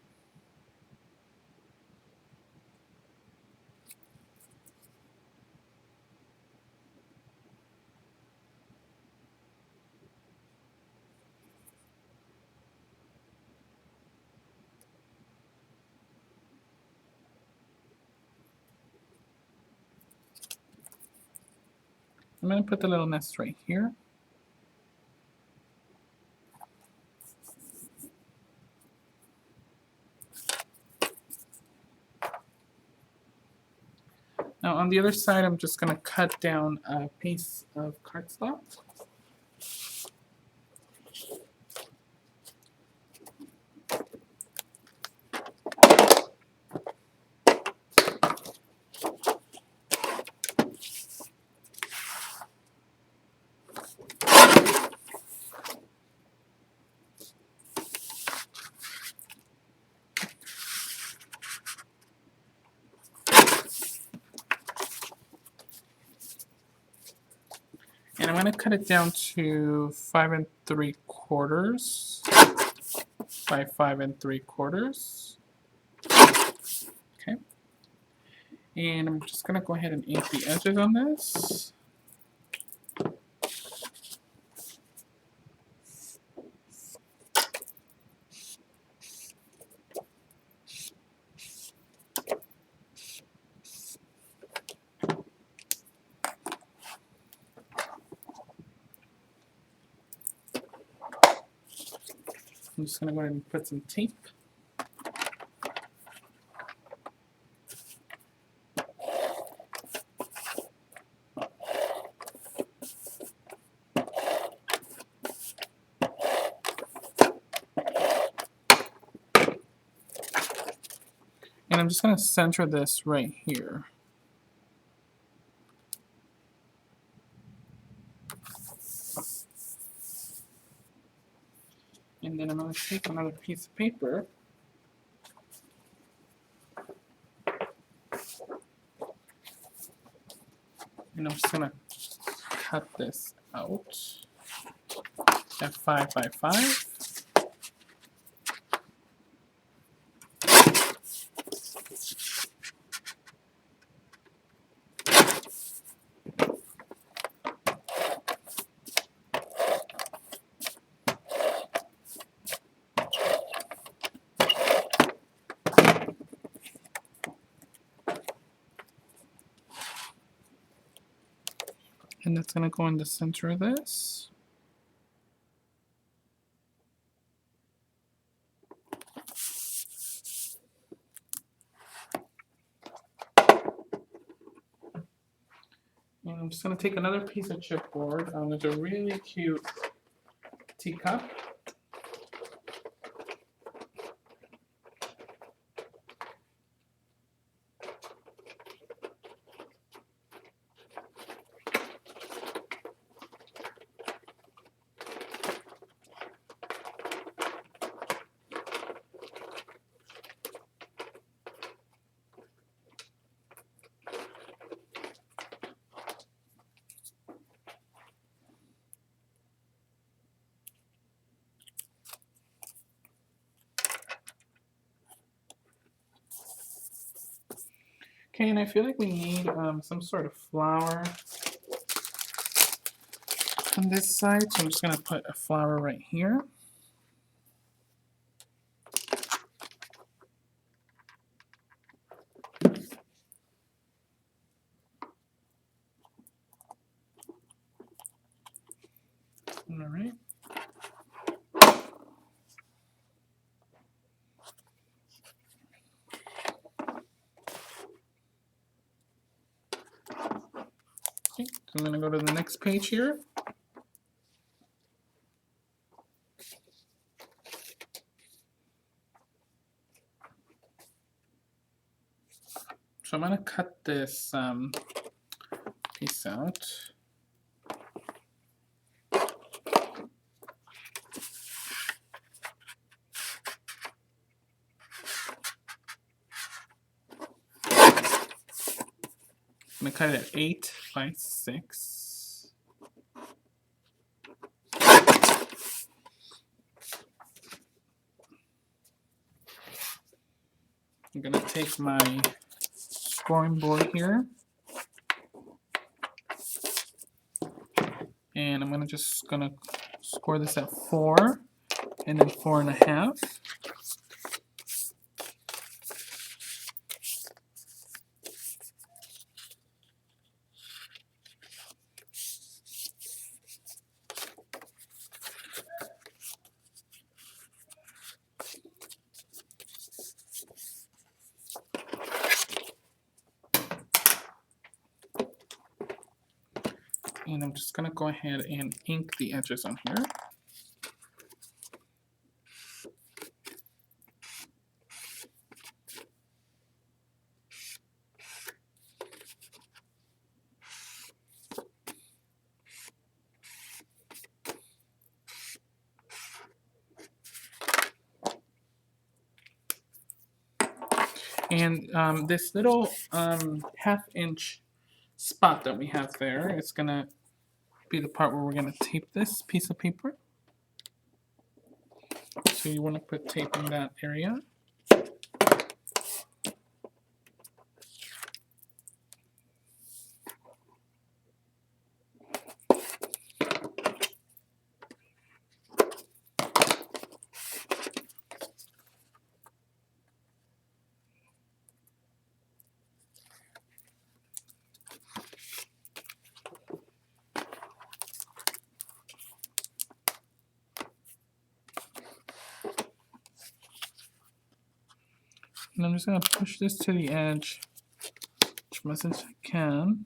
I'm going to put the little nest right here. Now on the other side, I'm just going to cut down a piece of cardstock. cut it down to 5 3/4 by 5 3/4. Okay. And I'm just going to go ahead and ink the edges on this. I'm just going to go ahead and put some tape. And I'm just going to center this right here. And then I'm going to take another piece of paper and I'm just going to cut this out at 5 by 5. And that's going to go in the center of this. And I'm just going to take another piece of chipboard. There's a really cute teacup. Okay, and I feel like we need some sort of flower on this side, so I'm just going to put a flower right here. All right. Okay, so I'm going to go to the next page here. So I'm going to cut this piece out. I'm going to cut it at 8 by 6. I'm going to take my scoring board here. And I'm going to score this at 4 and then 4.5. And I'm just going to go ahead and ink the edges on here. And this little 1/2 inch spot that we have there is going to be the part where we're going to tape this piece of paper. So you want to put tape in that area. And I'm just going to push this to the edge as much as I can.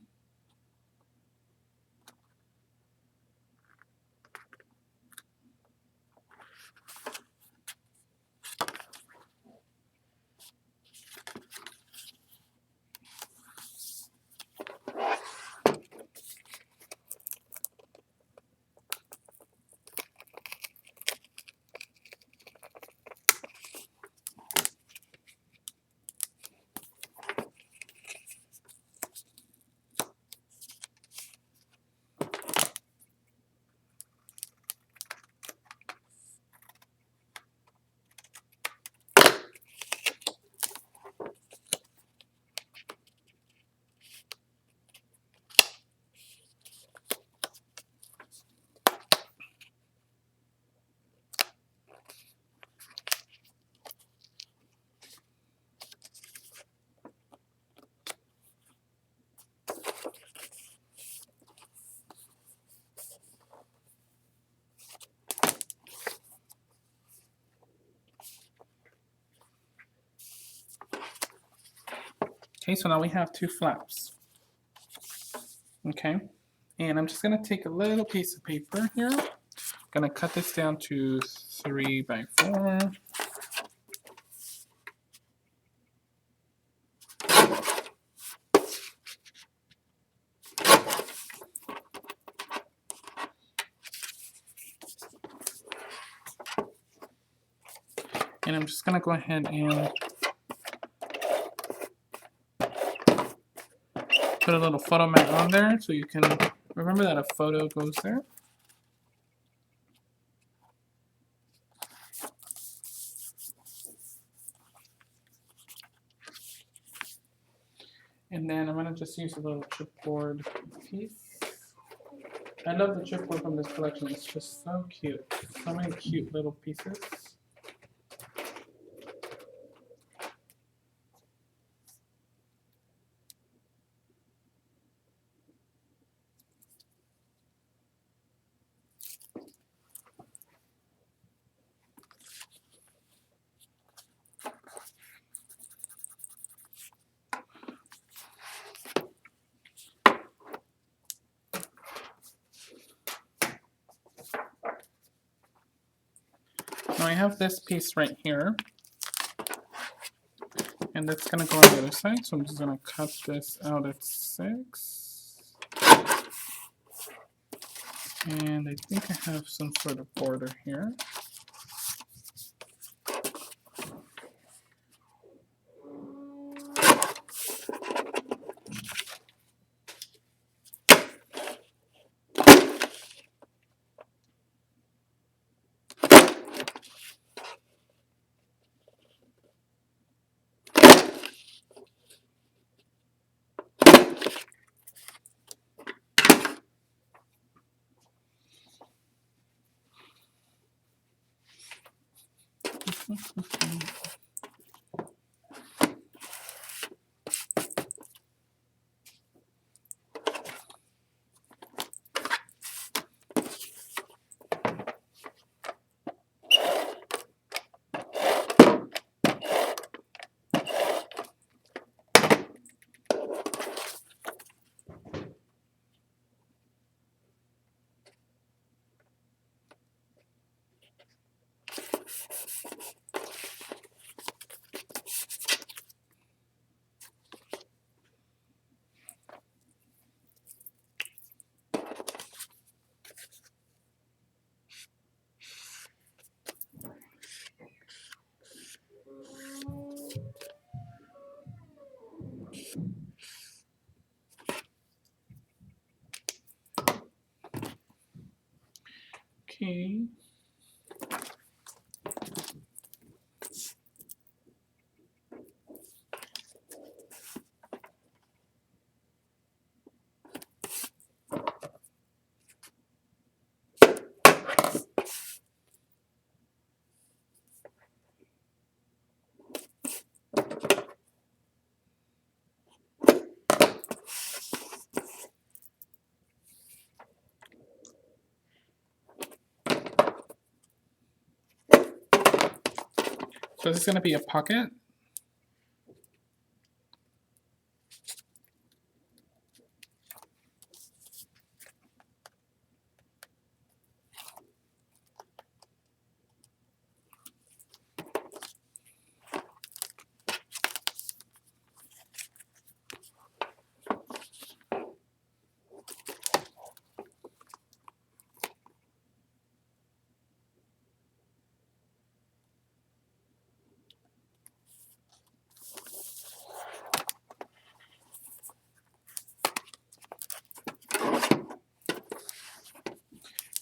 Okay, so now we have two flaps. Okay, and I'm just going to take a little piece of paper here. I'm going to cut this down to 3 by 4. And I'm just going to go ahead and put a little photo mat on there so you can remember that a photo goes there. And then I'm going to just use a little chipboard piece. I love the chipboard from this collection. It's just so cute. So many cute little pieces. Now I have this piece right here, and that's going to go on the other side, so I'm just going to cut this out at 6. And I think I have some sort of border here. Okay. So this is going to be a pocket.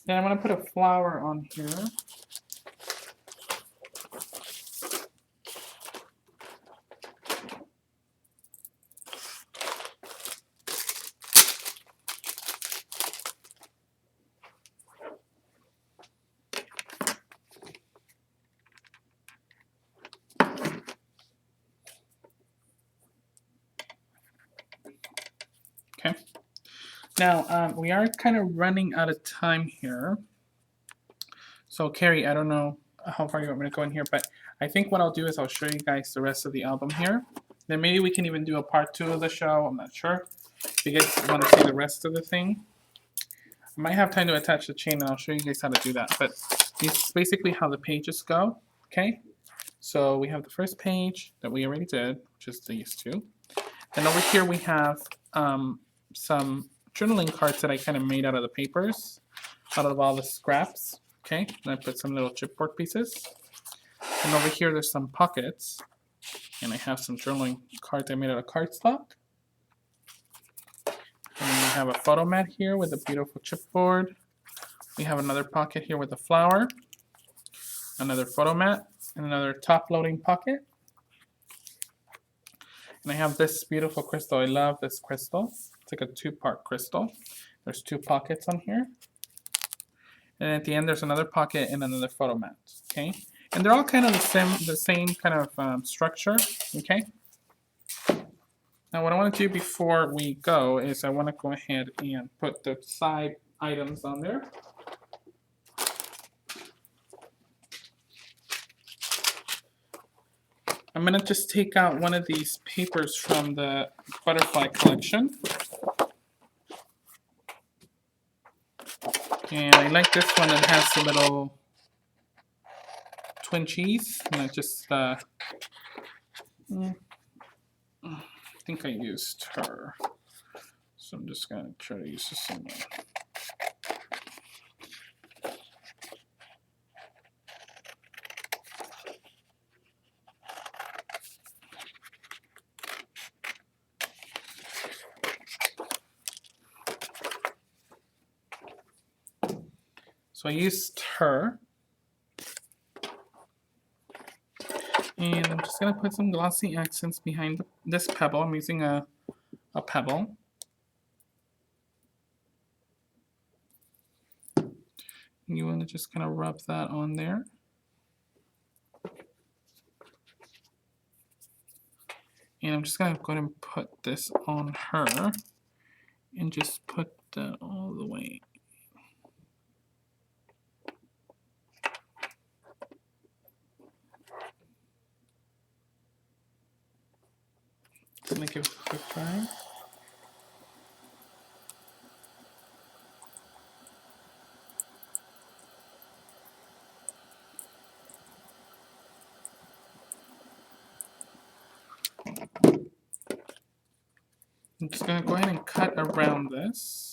Then I'm going to put a flower on here. Okay. Now, we are kind of running out of time here. So, Carrie, I don't know how far you want me to go in here, but I think what I'll do is I'll show you guys the rest of the album here. Then maybe we can even do a part 2 of the show. I'm not sure. If you guys want to see the rest of the thing, I might have time to attach the chain, and I'll show you guys how to do that. But this is basically how the pages go. Okay. So we have the first page that we already did, which is these two. And over here we have some journaling cards that I kind of made out of the papers, out of all the scraps. Okay, and I put some little chipboard pieces. And over here there's some pockets. And I have some journaling cards I made out of cardstock. And we have a photo mat here with a beautiful chipboard. We have another pocket here with a flower, another photo mat, and another top loading pocket. And I have this beautiful crystal. I love this crystal. It's like a 2-part crystal. There's 2 pockets on here. And at the end, there's another pocket and another photo mat. Okay, and they're all kind of the same kind of structure. Okay. Now, what I want to do before we go is I want to go ahead and put the side items on there. I'm going to just take out one of these papers from the butterfly collection. And I like this one that has the little twin cheese. And I just, I think I used her. So I'm just going to try to use this one. So I used her. And I'm just going to put some glossy accents behind this pebble. I'm using a pebble. And you want to just kind of rub that on there. And I'm just going to go ahead and put this on her. And just put that all the way. Let me give it a quick try. I'm just going to go ahead and cut around this.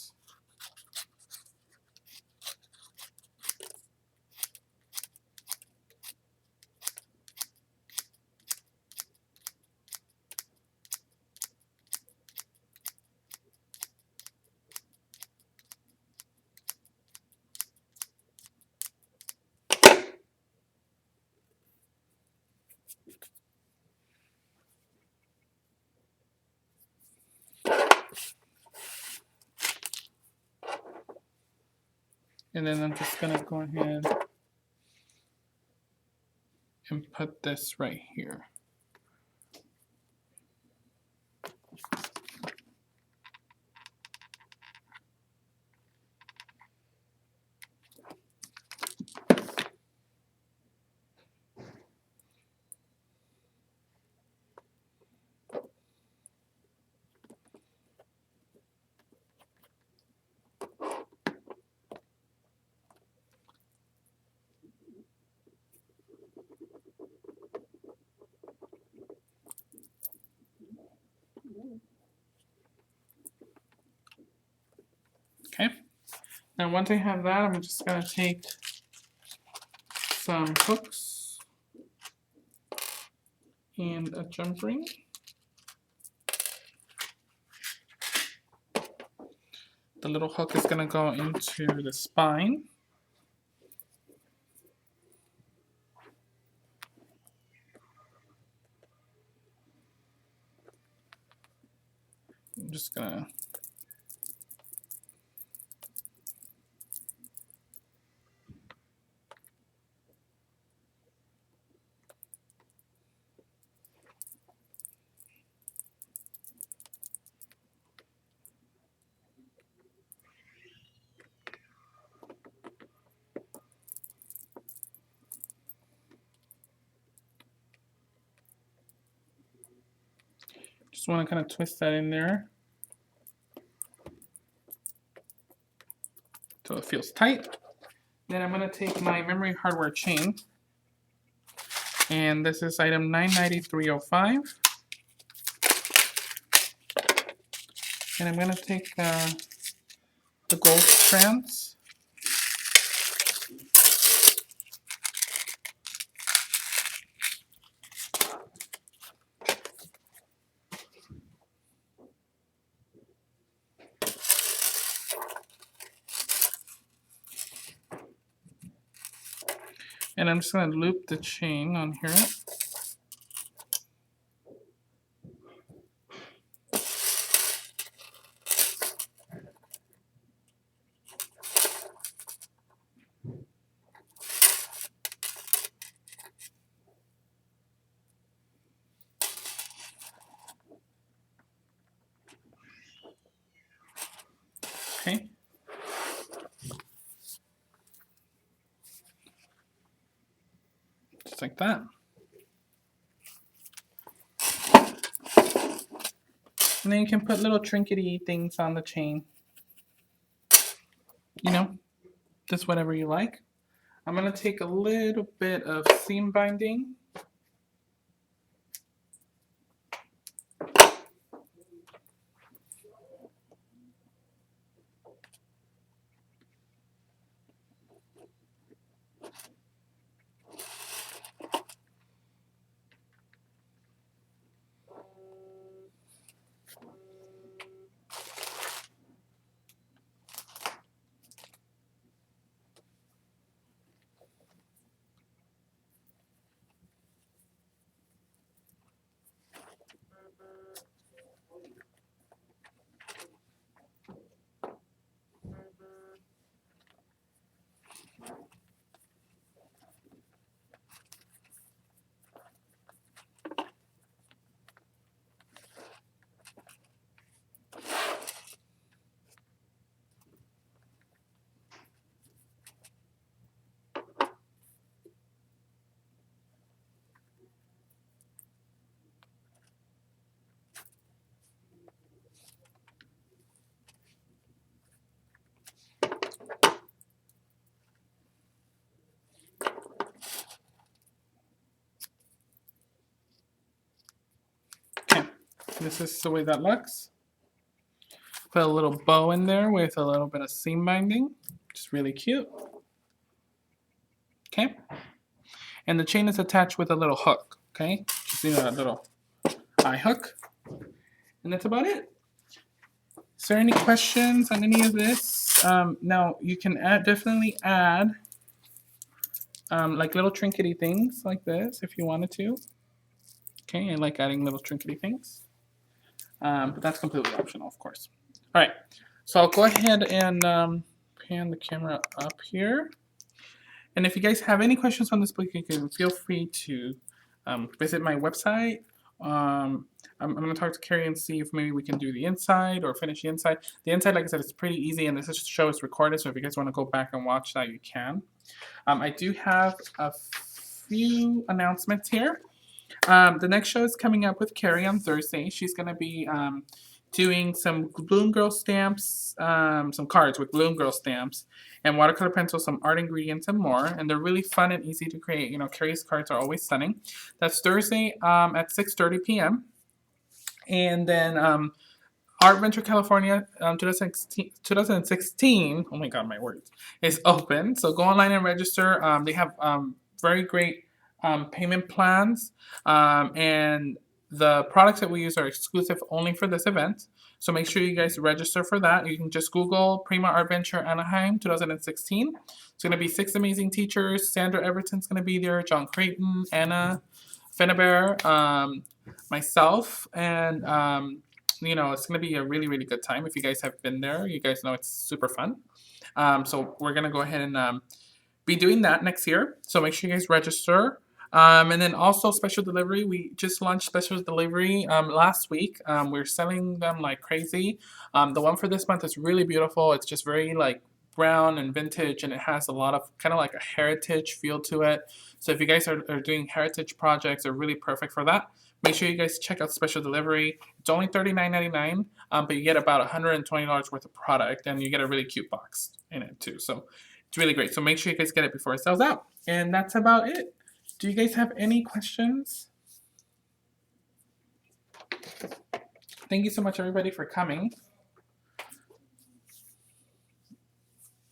And then I'm just gonna go ahead and put this right here. Okay, now once I have that, I'm just gonna take some hooks and a jump ring. The little hook is gonna go into the spine. I'm just gonna want to kind of twist that in there so it feels tight. Then I'm going to take my memory hardware chain, and this is item 99305. And I'm going to take the gold strands. And I'm just going to loop the chain on here. Okay. Just like that. And then you can put little trinkety things on the chain. You know, just whatever you like. I'm going to take a little bit of seam binding. Okay, this is the way that looks. Put a little bow in there with a little bit of seam binding, which is really cute. Okay, and the chain is attached with a little hook. Okay, just a little eye hook, and that's about it. Is there any questions on any of this? Now you can definitely add like little trinkety things like this if you wanted to. Okay, I like adding little trinkety things, but that's completely optional, of course. All right, so I'll go ahead and pan the camera up here. And if you guys have any questions on this book, you can feel free to visit my website. I'm going to talk to Carrie and see if maybe we can do the inside or finish the inside. The inside, like I said, is pretty easy, and this show is recorded, so if you guys want to go back and watch that, you can. I do have a few announcements here. The next show is coming up with Carrie on Thursday. She's going to be doing some Bloom Girl stamps, some cards with Bloom Girl stamps, and watercolor pencils, some art ingredients, and more. And they're really fun and easy to create. You know, Carrie's cards are always stunning. That's Thursday at 6:30 p.m. And then Art Venture California 2016, oh my god, my words, is open. So go online and register. They have very great payment plans, and the products that we use are exclusive only for this event. So make sure you guys register for that. You can just Google Prima Art Venture Anaheim 2016. It's going to be 6 amazing teachers. Sandra Everton's going to be there, John Creighton, Anna Fenebear, myself, and you know, it's going to be a really, really good time. If you guys have been there, you guys know it's super fun. So we're going to go ahead and be doing that next year. So make sure you guys register. And then also special delivery. We just launched special delivery last week. We're selling them like crazy. The one for this month is really beautiful. It's just very like brown and vintage, and it has a lot of kind of like a heritage feel to it. So if you guys are doing heritage projects, they're really perfect for that. Make sure you guys check out special delivery. It's only $39.99, but you get about $120 worth of product, and you get a really cute box in it too. So it's really great. So make sure you guys get it before it sells out. And that's about it. Do you guys have any questions? Thank you so much, everybody, for coming.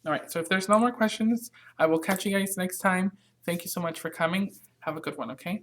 All right, so if there's no more questions, I will catch you guys next time. Thank you so much for coming. Have a good one, okay?